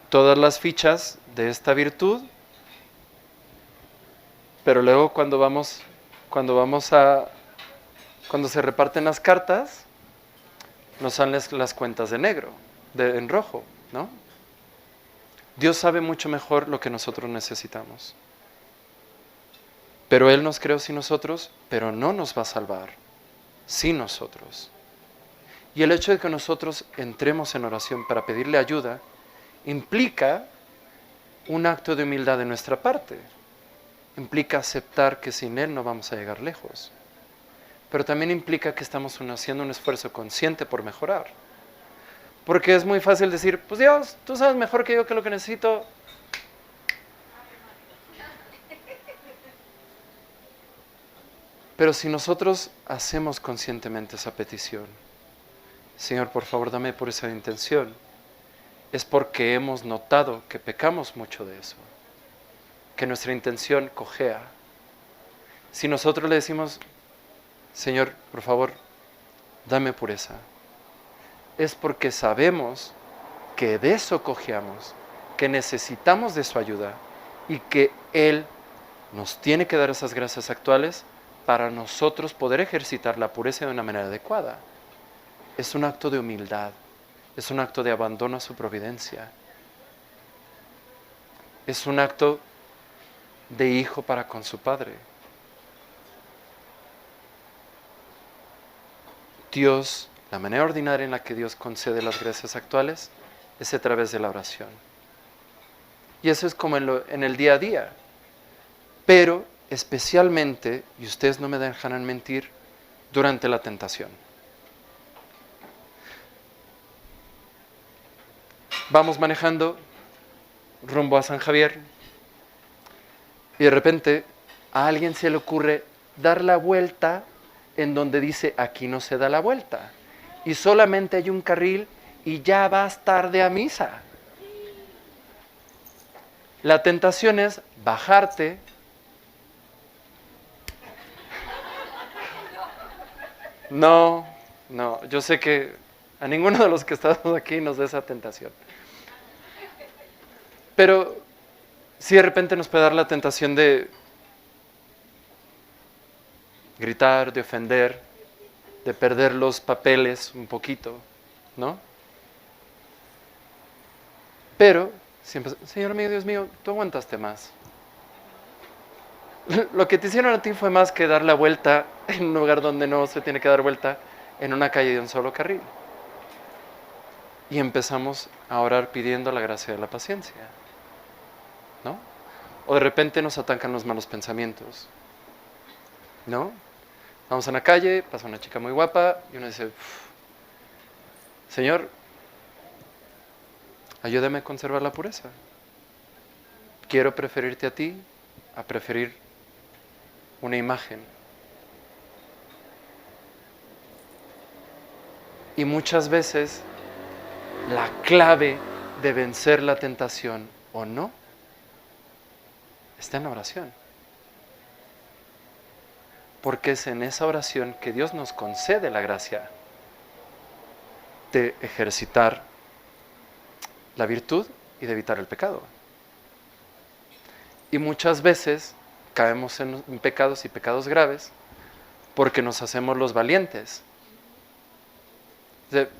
[SPEAKER 1] todas las fichas de esta virtud, pero luego cuando se reparten las cartas, nos salen las cuentas de negro, en rojo, ¿no? Dios sabe mucho mejor lo que nosotros necesitamos. Pero Él nos creó sin nosotros, pero no nos va a salvar sin nosotros. Y el hecho de que nosotros entremos en oración para pedirle ayuda implica un acto de humildad de nuestra parte. Implica aceptar que sin Él no vamos a llegar lejos. Pero también implica que estamos haciendo un esfuerzo consciente por mejorar. Porque es muy fácil decir, pues Dios, tú sabes mejor que yo que lo que necesito. Pero si nosotros hacemos conscientemente esa petición, Señor, por favor, dame por esa intención, es porque hemos notado que pecamos mucho de eso, que nuestra intención cojea. Si nosotros le decimos, Señor, por favor, dame pureza, es porque sabemos que de eso cojeamos, que necesitamos de su ayuda y que Él nos tiene que dar esas gracias actuales para nosotros poder ejercitar la pureza de una manera adecuada. Es un acto de humildad, es un acto de abandono a su providencia, es un acto de hijo para con su padre. Dios, la manera ordinaria en la que Dios concede las gracias actuales es a través de la oración. Y eso es como en el día a día. Pero especialmente, y ustedes no me dejarán mentir, durante la tentación. Vamos manejando rumbo a San Javier y de repente a alguien se le ocurre dar la vuelta en donde dice aquí no se da la vuelta y solamente hay un carril y ya vas tarde a misa. La tentación es bajarte, no, yo sé que a ninguno de los que estamos aquí nos da esa tentación. Pero sí de repente nos puede dar la tentación de gritar, de ofender, de perder los papeles un poquito, ¿no? Pero siempre, Señor mío, Dios mío, tú aguantaste más. Lo que te hicieron a ti fue más que dar la vuelta en un lugar donde no se tiene que dar vuelta, en una calle de un solo carril. Y empezamos a orar pidiendo la gracia de la paciencia, ¿no? O de repente nos atacan los malos pensamientos, ¿no? Vamos a una calle, pasa una chica muy guapa y uno dice, Señor, ayúdame a conservar la pureza. Quiero preferirte a ti a preferir una imagen. Y muchas veces la clave de vencer la tentación o no está en la oración. Porque es en esa oración que Dios nos concede la gracia de ejercitar la virtud y de evitar el pecado. Y muchas veces caemos en pecados y pecados graves porque nos hacemos los valientes.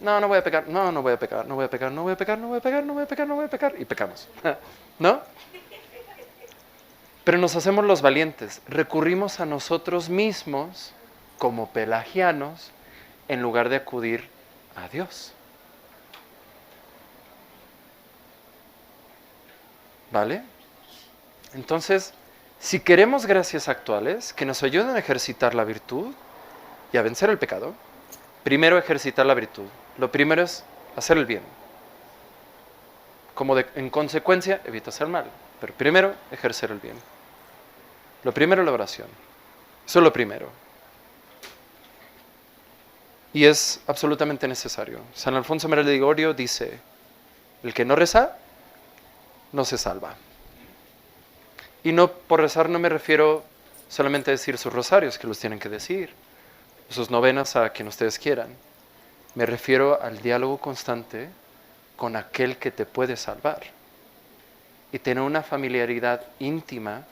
[SPEAKER 1] No voy a pecar, no voy a pecar, no voy a pecar, no voy a pecar, no voy a pecar, no voy a pecar, no voy a pecar, y pecamos. ¿No? Pero nos hacemos los valientes, recurrimos a nosotros mismos como pelagianos en lugar de acudir a Dios. ¿Vale? Entonces, si queremos gracias actuales que nos ayuden a ejercitar la virtud y a vencer el pecado, primero ejercitar la virtud. Lo primero es hacer el bien. En consecuencia, evita hacer mal. Pero primero, ejercer el bien. Lo primero es la oración. Eso es lo primero. Y es absolutamente necesario. San Alfonso María de Ligorio dice, el que no reza, no se salva. Y no, por rezar no me refiero solamente a decir sus rosarios, que los tienen que decir, sus novenas a quien ustedes quieran. Me refiero al diálogo constante con aquel que te puede salvar. Y tener una familiaridad íntima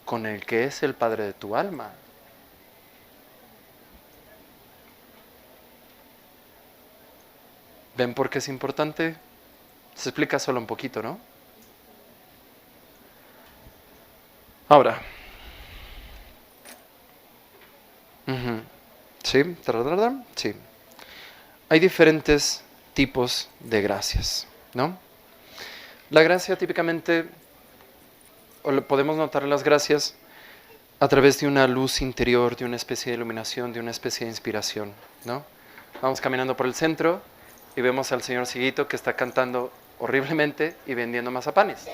[SPEAKER 1] con el que es el Padre de tu alma. ¿Ven por qué es importante? Se explica solo un poquito, ¿no? Ahora, Ujú. ¿Sí? ¿Tararara? Sí. Hay diferentes tipos de gracias, ¿no? La gracia típicamente, podemos notar las gracias a través de una luz interior, de una especie de iluminación, de una especie de inspiración, ¿no? Vamos caminando por el centro y vemos al señor Ciguito que está cantando horriblemente y vendiendo mazapanes.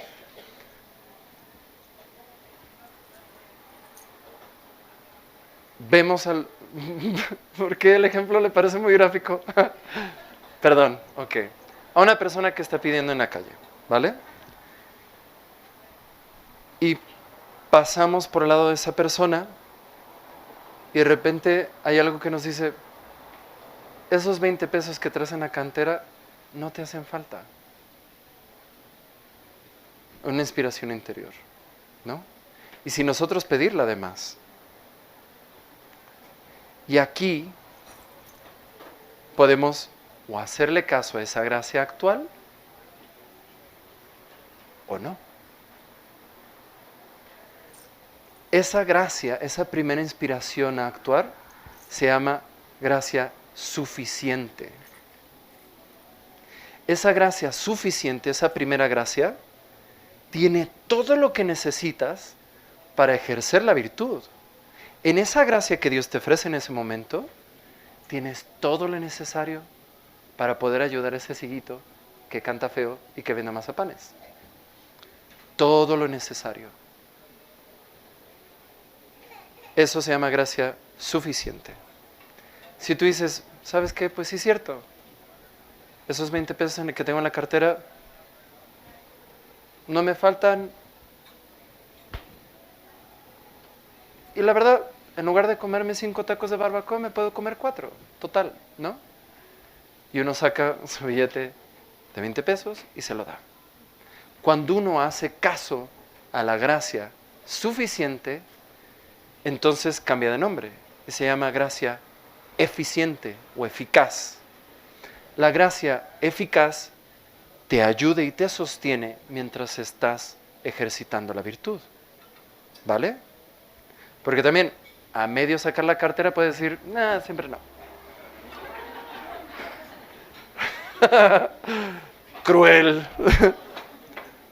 [SPEAKER 1] Vemos al... ¿Por qué el ejemplo le parece muy gráfico? Perdón, ok. A una persona que está pidiendo en la calle, ¿vale? Y pasamos por el lado de esa persona y de repente hay algo que nos dice, esos 20 pesos que traes en la cantera no te hacen falta. Una inspiración interior, ¿no? Y si nosotros pedirla además. Y aquí podemos o hacerle caso a esa gracia actual o no. Esa gracia, esa primera inspiración a actuar, se llama gracia suficiente. Esa gracia suficiente, esa primera gracia, tiene todo lo que necesitas para ejercer la virtud. En esa gracia que Dios te ofrece en ese momento, tienes todo lo necesario para poder ayudar a ese ciguito que canta feo y que venda mazapanes. Todo lo necesario. Eso se llama gracia suficiente. Si tú dices, ¿sabes qué? Pues sí es cierto. Esos 20 pesos en el que tengo en la cartera no me faltan. Y la verdad, en lugar de comerme 5 tacos de barbacoa, me puedo comer 4. Total, ¿no? Y uno saca su billete de 20 pesos y se lo da. Cuando uno hace caso a la gracia suficiente, entonces cambia de nombre. Y se llama gracia eficiente o eficaz. La gracia eficaz te ayuda y te sostiene mientras estás ejercitando la virtud. ¿Vale? Porque también a medio sacar la cartera puedes decir, nah, siempre no. Cruel.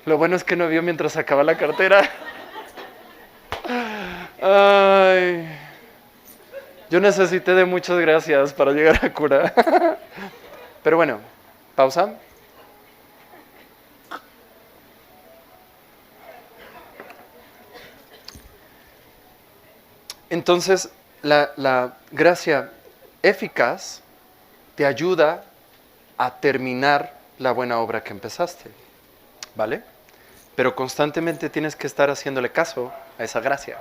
[SPEAKER 1] Lo bueno es que no vio mientras sacaba la cartera. Ay, yo necesité de muchas gracias para llegar a cura. Pero bueno, pausa. Entonces, la gracia eficaz te ayuda a terminar la buena obra que empezaste, ¿vale? Pero constantemente tienes que estar haciéndole caso a esa gracia.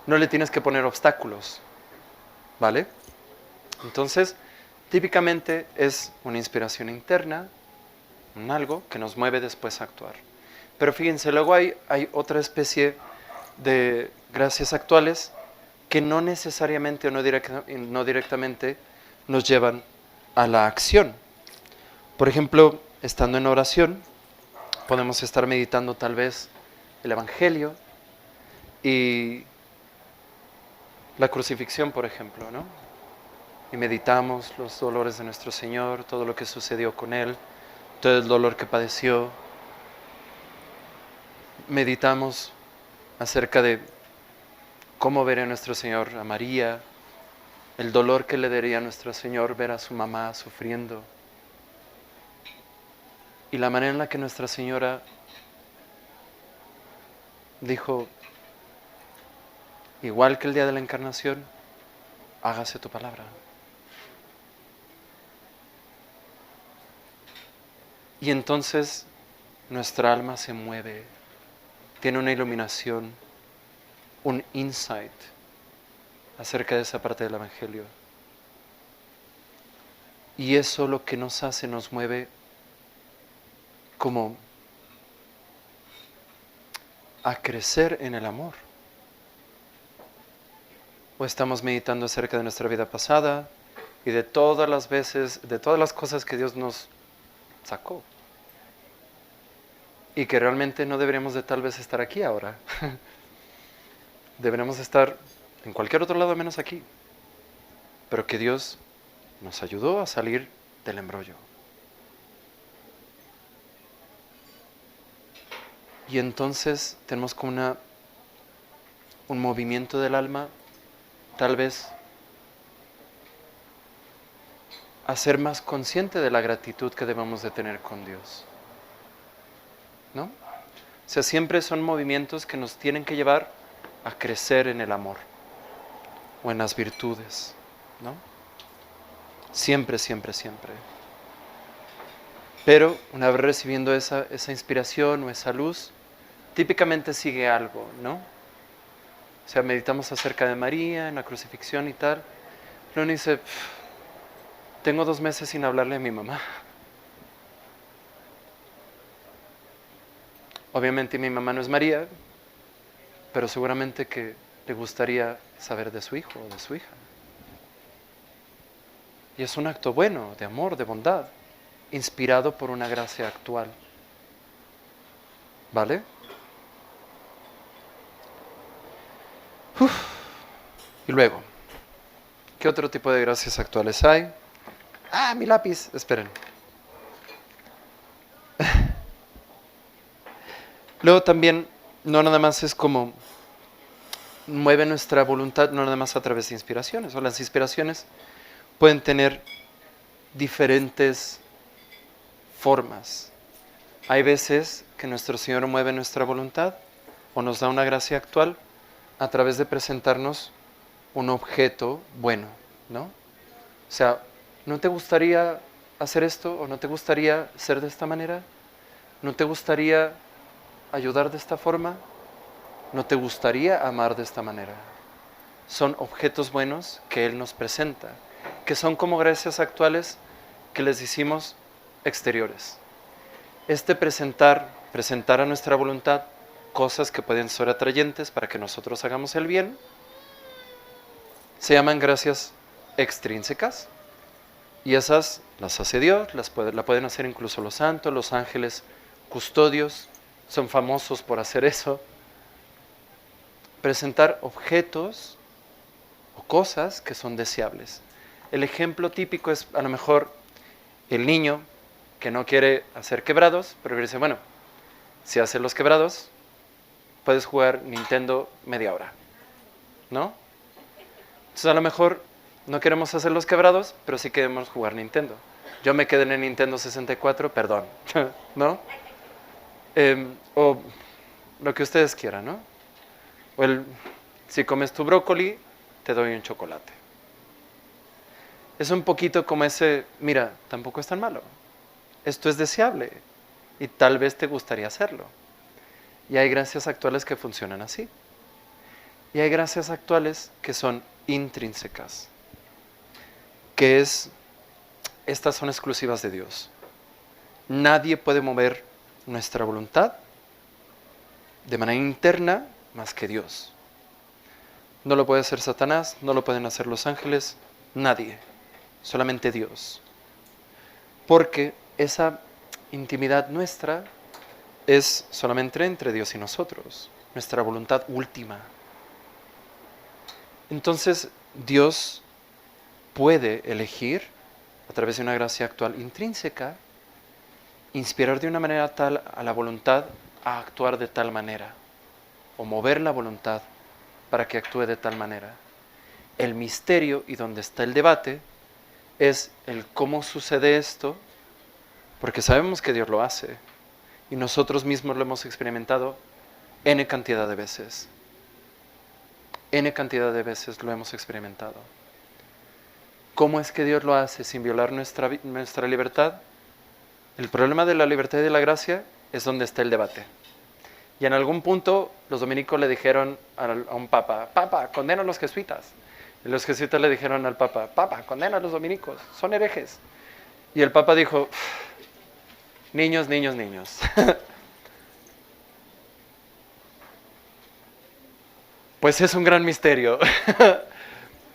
[SPEAKER 1] No le tienes que poner obstáculos, ¿vale? Entonces, típicamente es una inspiración interna, un algo que nos mueve después a actuar. Pero fíjense, luego hay otra especie de gracias actuales que no necesariamente o no directamente nos llevan a la acción. Por ejemplo, estando en oración, podemos estar meditando tal vez el Evangelio y la crucifixión, por ejemplo, ¿no? Y meditamos los dolores de nuestro Señor, todo lo que sucedió con Él, todo el dolor que padeció. Meditamos acerca de cómo ver a nuestro Señor a María, el dolor que le daría a nuestro Señor ver a su mamá sufriendo. Y la manera en la que Nuestra Señora dijo, igual que el día de la encarnación, hágase tu palabra. Y entonces nuestra alma se mueve, tiene una iluminación, un insight acerca de esa parte del Evangelio. Y eso lo que nos hace, nos mueve como a crecer en el amor. O estamos meditando acerca de nuestra vida pasada y de todas las veces, de todas las cosas que Dios nos sacó. Y que realmente no deberíamos de tal vez estar aquí ahora. Deberíamos estar en cualquier otro lado menos aquí. Pero que Dios nos ayudó a salir del embrollo. Y entonces tenemos como un movimiento del alma, tal vez a ser más consciente de la gratitud que debemos de tener con Dios. ¿No? O sea, siempre son movimientos que nos tienen que llevar a crecer en el amor o en las virtudes, ¿no? Siempre, siempre, siempre. Pero una vez recibiendo esa inspiración o esa luz, típicamente sigue algo, ¿no? O sea, meditamos acerca de María en la crucifixión y tal. Luego uno dice, tengo 2 meses sin hablarle a mi mamá. Obviamente mi mamá no es María, pero seguramente que le gustaría saber de su hijo o de su hija. Y es un acto bueno, de amor, de bondad, inspirado por una gracia actual. ¿Vale? Y luego, ¿qué otro tipo de gracias actuales hay? Ah, mi lápiz, esperen. Luego también, no nada más es como mueve nuestra voluntad, no nada más a través de inspiraciones, o las inspiraciones pueden tener diferentes formas. Hay veces que nuestro Señor mueve nuestra voluntad o nos da una gracia actual a través de presentarnos un objeto bueno, ¿no? O sea, ¿no te gustaría hacer esto o no te gustaría ser de esta manera? ¿No te gustaría ayudar de esta forma? ¿No te gustaría amar de esta manera? Son objetos buenos que Él nos presenta, que son como gracias actuales que les decimos exteriores. Presentar a nuestra voluntad cosas que pueden ser atrayentes para que nosotros hagamos el bien, se llaman gracias extrínsecas. Y esas las hace Dios, la pueden hacer incluso los santos, los ángeles custodios, son famosos por hacer eso. Presentar objetos o cosas que son deseables. El ejemplo típico es a lo mejor el niño que no quiere hacer quebrados, pero dice, bueno, si hace los quebrados, puedes jugar Nintendo media hora, ¿no? Entonces a lo mejor no queremos hacer los quebrados, pero sí queremos jugar Nintendo. Yo me quedé en el Nintendo 64, perdón, ¿no? O lo que ustedes quieran, ¿no? O si comes tu brócoli, te doy un chocolate. Es un poquito como mira, tampoco es tan malo. Esto es deseable y tal vez te gustaría hacerlo. Y hay gracias actuales que funcionan así. Y hay gracias actuales que son intrínsecas, estas son exclusivas de Dios. Nadie puede mover nuestra voluntad de manera interna más que Dios. No lo puede hacer Satanás, no lo pueden hacer los ángeles, nadie, solamente Dios. Porque esa intimidad nuestra es solamente entre Dios y nosotros, nuestra voluntad última. Entonces, Dios puede elegir, a través de una gracia actual intrínseca, inspirar de una manera tal a la voluntad a actuar de tal manera, o mover la voluntad para que actúe de tal manera. El misterio y donde está el debate es el cómo sucede esto, porque sabemos que Dios lo hace, y nosotros mismos lo hemos experimentado N cantidad de veces. N cantidad de veces lo hemos experimentado. ¿Cómo es que Dios lo hace sin violar nuestra libertad? El problema de la libertad y de la gracia es donde está el debate. Y en algún punto los dominicos le dijeron a un papa, Papa, condena a los jesuitas. Y los jesuitas le dijeron al papa, Papa, condena a los dominicos, son herejes. Y el papa dijo, niños, niños, niños. Pues es un gran misterio.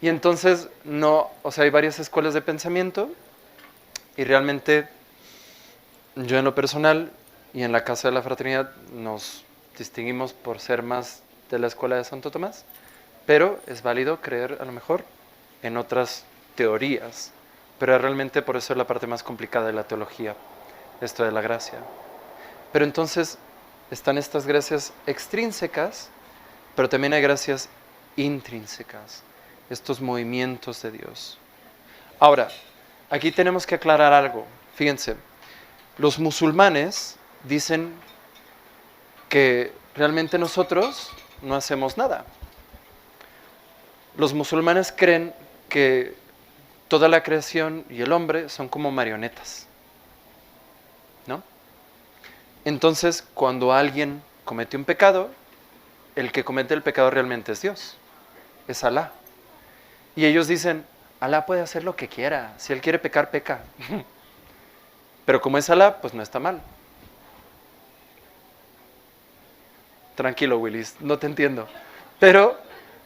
[SPEAKER 1] Y entonces, hay varias escuelas de pensamiento y realmente yo en lo personal y en la Casa de la Fraternidad nos distinguimos por ser más de la escuela de Santo Tomás, pero es válido creer a lo mejor en otras teorías, pero realmente por eso es la parte más complicada de la teología, esto de la gracia. Pero entonces están estas gracias extrínsecas, pero también hay gracias intrínsecas, estos movimientos de Dios. Ahora, aquí tenemos que aclarar algo. Fíjense, los musulmanes dicen que realmente nosotros no hacemos nada. Los musulmanes creen que toda la creación y el hombre son como marionetas, ¿no? Entonces, cuando alguien comete un pecado, el que comete el pecado realmente es Dios, es Alá. Y ellos dicen, Alá puede hacer lo que quiera, si Él quiere pecar, peca. Pero como es Alá, pues no está mal. Tranquilo, Willis, no te entiendo. Pero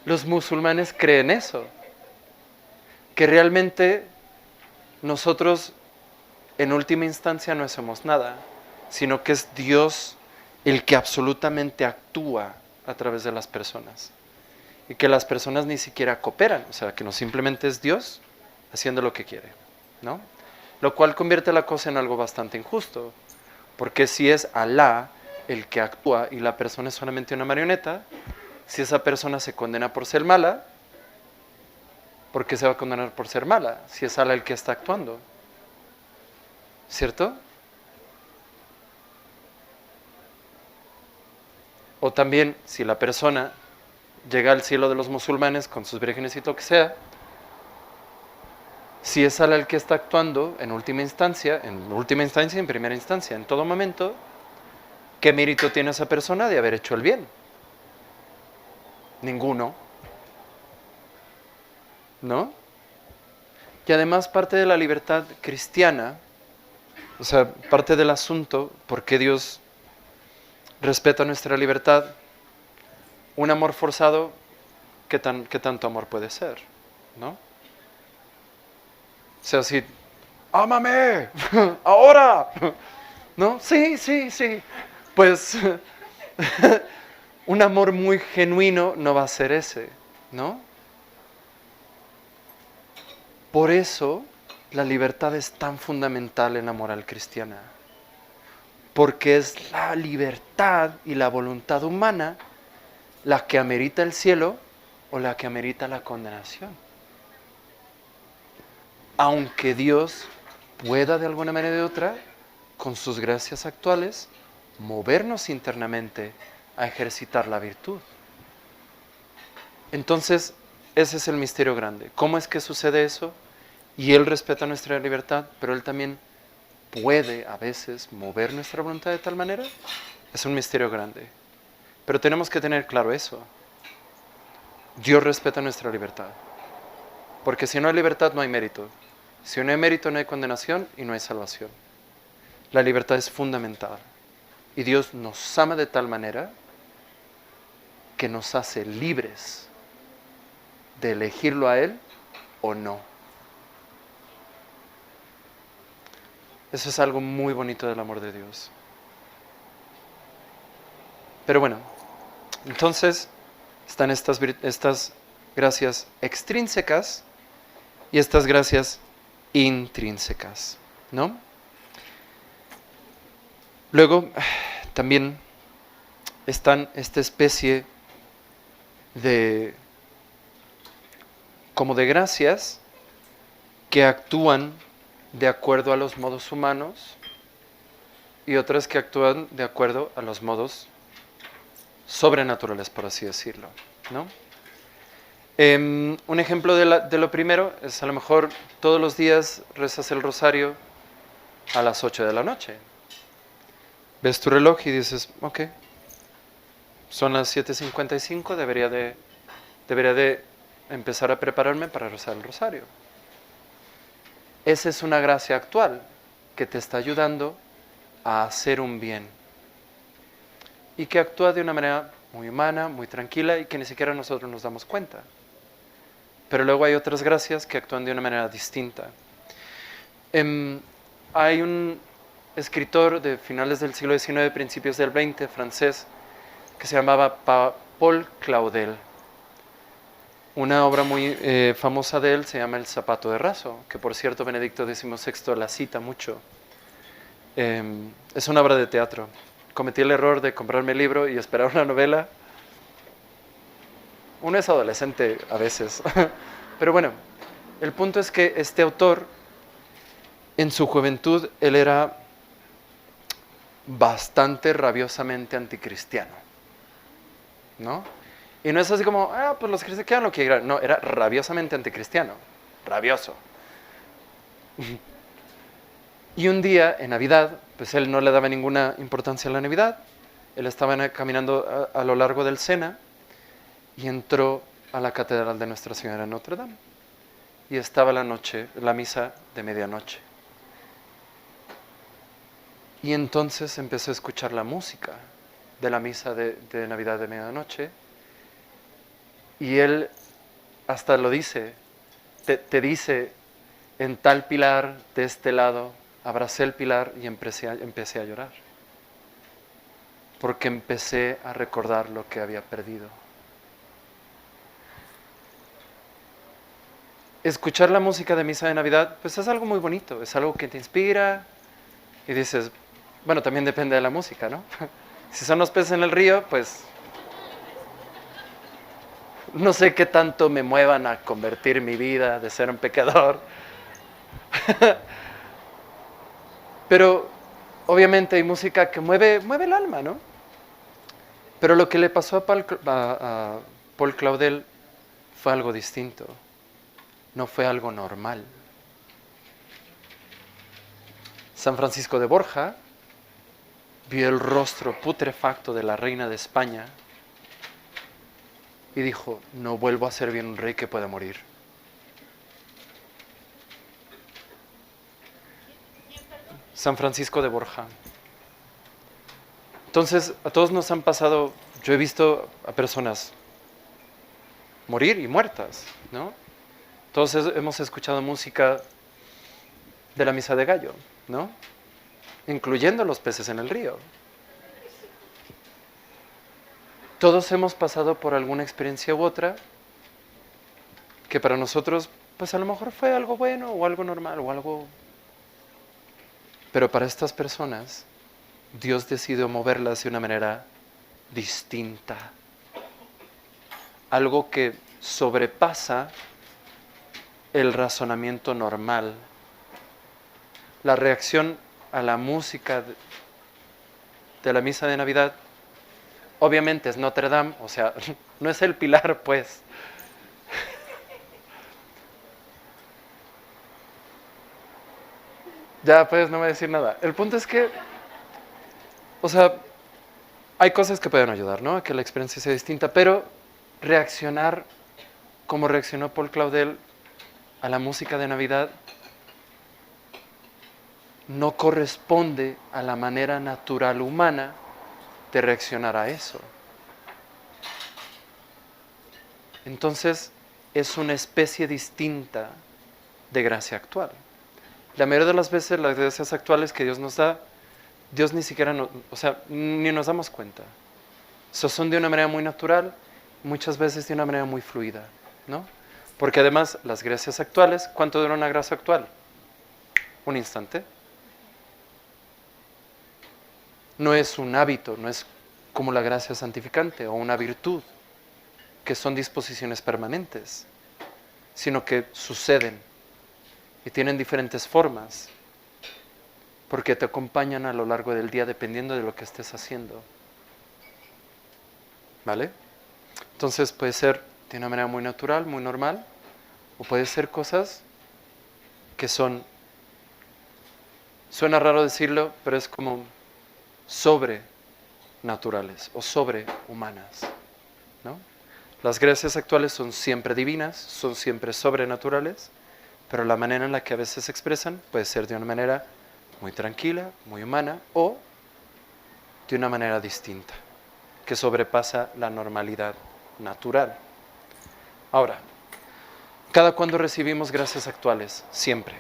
[SPEAKER 1] los musulmanes creen eso, que realmente nosotros en última instancia no hacemos nada, sino que es Dios el que absolutamente actúa a través de las personas. Y que las personas ni siquiera cooperan, o sea, que no simplemente es Dios haciendo lo que quiere, ¿no? Lo cual convierte la cosa en algo bastante injusto, porque si es Alá el que actúa y la persona es solamente una marioneta, si esa persona se condena por ser mala, ¿por qué se va a condenar por ser mala? Si es Alá el que está actuando, ¿cierto? O también, si la persona llega al cielo de los musulmanes con sus vírgenes y lo que sea, si es Alá el que está actuando en última instancia, en primera instancia, en todo momento, ¿qué mérito tiene esa persona de haber hecho el bien? Ninguno, ¿no? Y además parte de la libertad cristiana, o sea, parte del asunto, ¿por qué Dios respeta nuestra libertad? Un amor forzado, ¿qué tanto amor puede ser? ¿No? O sea, si, ¡ámame! ¡Ahora! ¿No? Sí, sí, sí. Pues un amor muy genuino no va a ser ese, ¿no? Por eso la libertad es tan fundamental en la moral cristiana, porque es la libertad y la voluntad humana la que amerita el cielo o la que amerita la condenación. Aunque Dios pueda de alguna manera o de otra, con sus gracias actuales, movernos internamente a ejercitar la virtud. Entonces, ese es el misterio grande. ¿Cómo es que sucede eso? Y Él respeta nuestra libertad, pero Él también puede a veces mover nuestra voluntad de tal manera. Es un misterio grande. Pero tenemos que tener claro eso. Dios respeta nuestra libertad. Porque si no hay libertad, no hay mérito. Si no hay mérito, no hay condenación y no hay salvación. La libertad es fundamental. Y Dios nos ama de tal manera que nos hace libres de elegirlo a Él o no. Eso es algo muy bonito del amor de Dios. Pero bueno, entonces están estas gracias extrínsecas y estas gracias intrínsecas, ¿no? Luego también están esta especie de como de gracias que actúan de acuerdo a los modos humanos y otras que actúan de acuerdo a los modos sobrenaturales, por así decirlo, ¿no? Un ejemplo de lo primero es a lo mejor todos los días rezas el rosario a las 8 de la noche. Ves tu reloj y dices, ok, son las 7:55, debería de empezar a prepararme para rezar el rosario. Esa es una gracia actual que te está ayudando a hacer un bien y que actúa de una manera muy humana, muy tranquila y que ni siquiera nosotros nos damos cuenta. Pero luego hay otras gracias que actúan de una manera distinta. Hay un escritor de finales del siglo XIX, principios del XX, francés, que se llamaba Paul Claudel. Una obra muy famosa de él se llama El zapato de raso, que por cierto Benedicto XVI la cita mucho. Es una obra de teatro. Cometí el error de comprarme el libro y esperar una novela. Uno es adolescente a veces. Pero bueno, el punto es que este autor, en su juventud, él era bastante rabiosamente anticristiano, ¿no? Y no es así como, pues los cristianos que hagan lo que quieran. No, era rabiosamente anticristiano. Rabioso. Y un día, en Navidad, pues él no le daba ninguna importancia a la Navidad. Él estaba caminando a lo largo del Sena y entró a la Catedral de Nuestra Señora de Notre Dame. Y estaba la misa de medianoche. Y entonces empezó a escuchar la música de la misa de Navidad de medianoche. Y él hasta lo dice, te dice, en tal pilar de este lado, abracé el pilar y empecé a llorar. Porque empecé a recordar lo que había perdido. Escuchar la música de misa de Navidad, pues es algo muy bonito, es algo que te inspira y dices, bueno, también depende de la música, ¿no? Si son los peces en el río, pues no sé qué tanto me muevan a convertir mi vida de ser un pecador. Pero obviamente hay música que mueve el alma, ¿no? Pero lo que le pasó a Paul Claudel fue algo distinto. No fue algo normal. San Francisco de Borja vio el rostro putrefacto de la reina de España y dijo, no vuelvo a ser bien un rey que pueda morir. San Francisco de Borja. Entonces, a todos nos han pasado, yo he visto a personas morir y muertas, ¿no? Todos hemos escuchado música de la misa de gallo, ¿no? Incluyendo los peces en el río. Todos hemos pasado por alguna experiencia u otra que para nosotros, pues a lo mejor fue algo bueno o algo normal o algo... Pero para estas personas, Dios decidió moverlas de una manera distinta. Algo que sobrepasa el razonamiento normal. La reacción a la música de la misa de Navidad, obviamente es Notre Dame, o sea, no es el pilar, pues. Ya, pues, no voy a decir nada. El punto es que, o sea, hay cosas que pueden ayudar, ¿no? A que la experiencia sea distinta, pero reaccionar como reaccionó Paul Claudel a la música de Navidad no corresponde a la manera natural humana de reaccionar a eso. Entonces, es una especie distinta de gracia actual. La mayoría de las veces las gracias actuales que Dios nos da, Dios ni siquiera, ni nos damos cuenta. Son de una manera muy natural, muchas veces de una manera muy fluida, ¿no? Porque además las gracias actuales, ¿cuánto dura una gracia actual? Un instante. No es un hábito, no es como la gracia santificante o una virtud, que son disposiciones permanentes, sino que suceden y tienen diferentes formas, porque te acompañan a lo largo del día dependiendo de lo que estés haciendo. ¿Vale? Entonces puede ser de una manera muy natural, muy normal, o puede ser cosas que son, suena raro decirlo, pero es como sobrenaturales o sobrehumanas, ¿no? Las gracias actuales son siempre divinas, son siempre sobrenaturales, pero la manera en la que a veces se expresan puede ser de una manera muy tranquila, muy humana, o de una manera distinta, que sobrepasa la normalidad natural. Ahora, ¿cada cuándo recibimos gracias actuales? Siempre.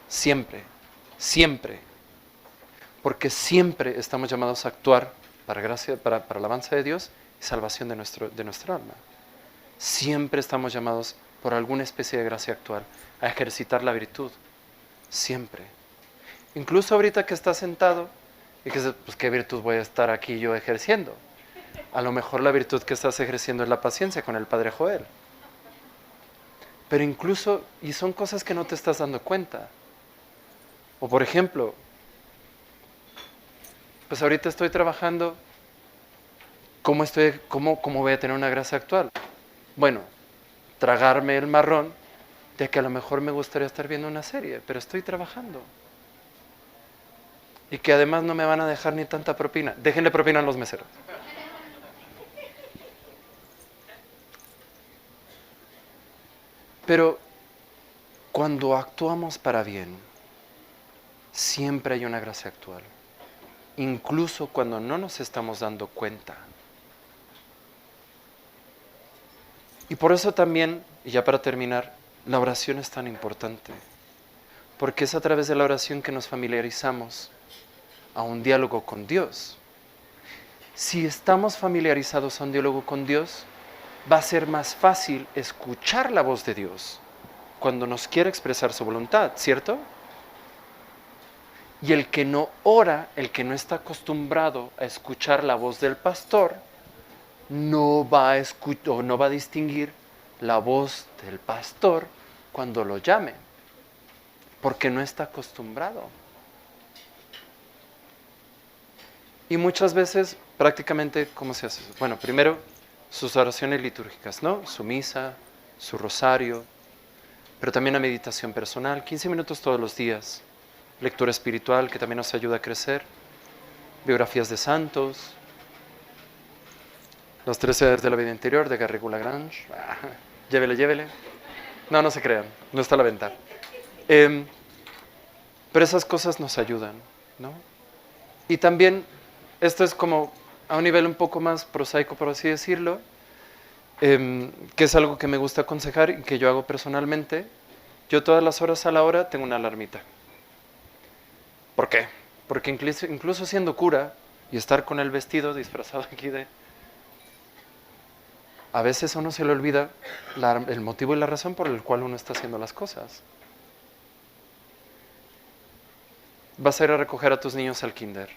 [SPEAKER 1] Siempre. Siempre. Porque siempre estamos llamados a actuar para alabanza de Dios y salvación de nuestra alma. Siempre estamos llamados por alguna especie de gracia actual a ejercitar la virtud. Siempre. Incluso ahorita que estás sentado y que dices, pues qué virtud voy a estar aquí yo ejerciendo. A lo mejor la virtud que estás ejerciendo es la paciencia con el Padre Joel. Pero incluso, y son cosas que no te estás dando cuenta. O por ejemplo, pues ahorita estoy trabajando, ¿cómo voy a tener una gracia actual? Bueno, tragarme el marrón de que a lo mejor me gustaría estar viendo una serie, pero estoy trabajando. Y que además no me van a dejar ni tanta propina. Déjenle propina a los meseros. Pero cuando actuamos para bien, siempre hay una gracia actual. Incluso cuando no nos estamos dando cuenta. Y por eso también, y ya para terminar, la oración es tan importante. Porque es a través de la oración que nos familiarizamos a un diálogo con Dios. Si estamos familiarizados a un diálogo con Dios, va a ser más fácil escuchar la voz de Dios cuando nos quiere expresar su voluntad, ¿cierto? Y el que no ora, el que no está acostumbrado a escuchar la voz del pastor, no va a distinguir la voz del pastor cuando lo llame, porque no está acostumbrado. Y muchas veces, prácticamente, ¿cómo se hace? Bueno, primero, sus oraciones litúrgicas, ¿no? Su misa, su rosario, pero también la meditación personal, 15 minutos todos los días. Lectura espiritual, que también nos ayuda a crecer. Biografías de santos. Los 13 Edades de la vida interior, de Garrigou-Lagrange. Llévele, llévele. No, no se crean, no está a la venta. Pero esas cosas nos ayudan, ¿no? Y también, esto es como a un nivel un poco más prosaico, por así decirlo, que es algo que me gusta aconsejar y que yo hago personalmente. Yo todas las horas a la hora tengo una alarmita. ¿Por qué? Porque incluso siendo cura y estar con el vestido disfrazado aquí de... A veces a uno se le olvida el motivo y la razón por el cual uno está haciendo las cosas. Vas a ir a recoger a tus niños al kinder.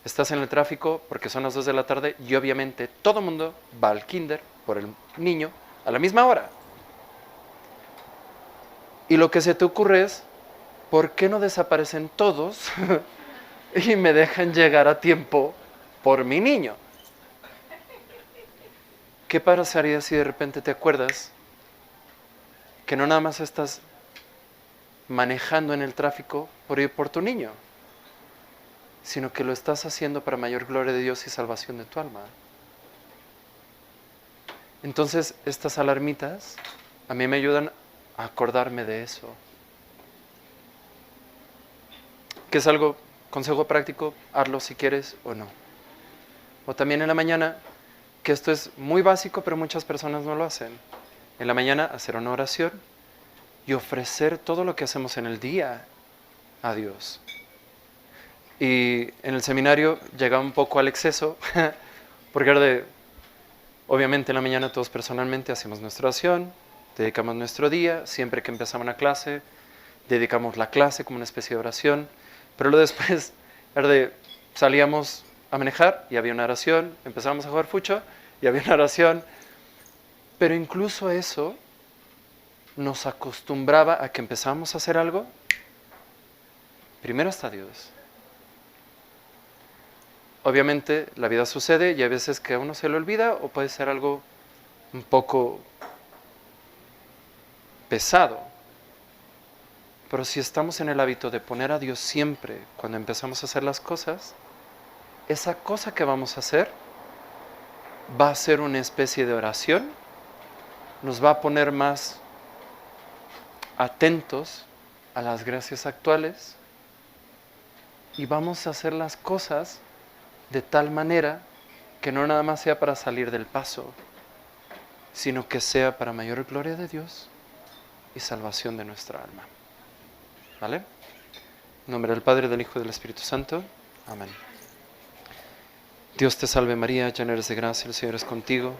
[SPEAKER 1] Estás en el tráfico porque son las 2 de la tarde y obviamente todo el mundo va al kinder por el niño a la misma hora. Y lo que se te ocurre es, ¿por qué no desaparecen todos y me dejan llegar a tiempo por mi niño? ¿Qué pasaría si de repente te acuerdas que no nada más estás manejando en el tráfico por ir por tu niño, sino que lo estás haciendo para mayor gloria de Dios y salvación de tu alma? Entonces, estas alarmitas a mí me ayudan a acordarme de eso. Que es algo, consejo práctico, hazlo si quieres o no. O también en la mañana, que esto es muy básico, pero muchas personas no lo hacen. En la mañana hacer una oración y ofrecer todo lo que hacemos en el día a Dios. Y en el seminario llegaba un poco al exceso, porque era obviamente en la mañana todos personalmente hacemos nuestra oración, dedicamos nuestro día, siempre que empezamos una clase, dedicamos la clase como una especie de oración, pero luego después era salíamos a manejar y había una oración, empezábamos a jugar fucho y había una oración, pero incluso eso nos acostumbraba a que empezábamos a hacer algo, primero está Dios. Obviamente la vida sucede y hay veces que a uno se le olvida o puede ser algo un poco pesado. Pero si estamos en el hábito de poner a Dios siempre cuando empezamos a hacer las cosas, esa cosa que vamos a hacer va a ser una especie de oración, nos va a poner más atentos a las gracias actuales y vamos a hacer las cosas de tal manera que no nada más sea para salir del paso, sino que sea para mayor gloria de Dios y salvación de nuestra alma. ¿Vale? En nombre del Padre, del Hijo y del Espíritu Santo. Amén. Dios te salve María, llena eres de gracia, el Señor es contigo.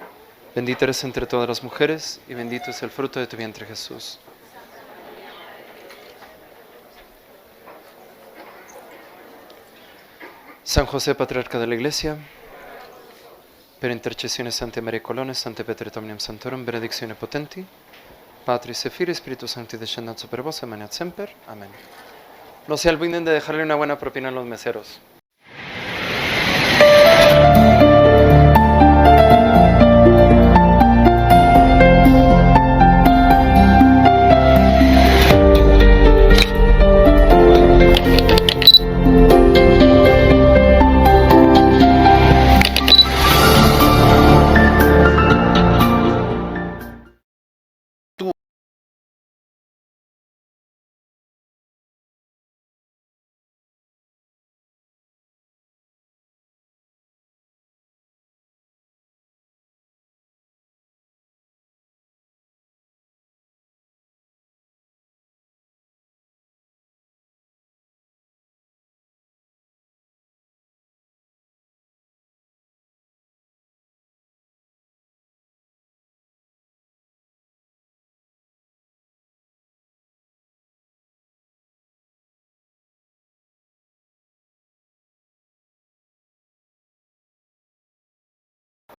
[SPEAKER 1] Bendita eres entre todas las mujeres, y bendito es el fruto de tu vientre, Jesús. San José, Patriarca de la Iglesia, per intercessione Santa Maria Colonna, Santa Petra Omnium Santorum, benedictione potenti, Patris et Filii, Spiritus Sancti descendat super vos, et semper. Amén. No se olviden de dejarle una buena propina a los meseros.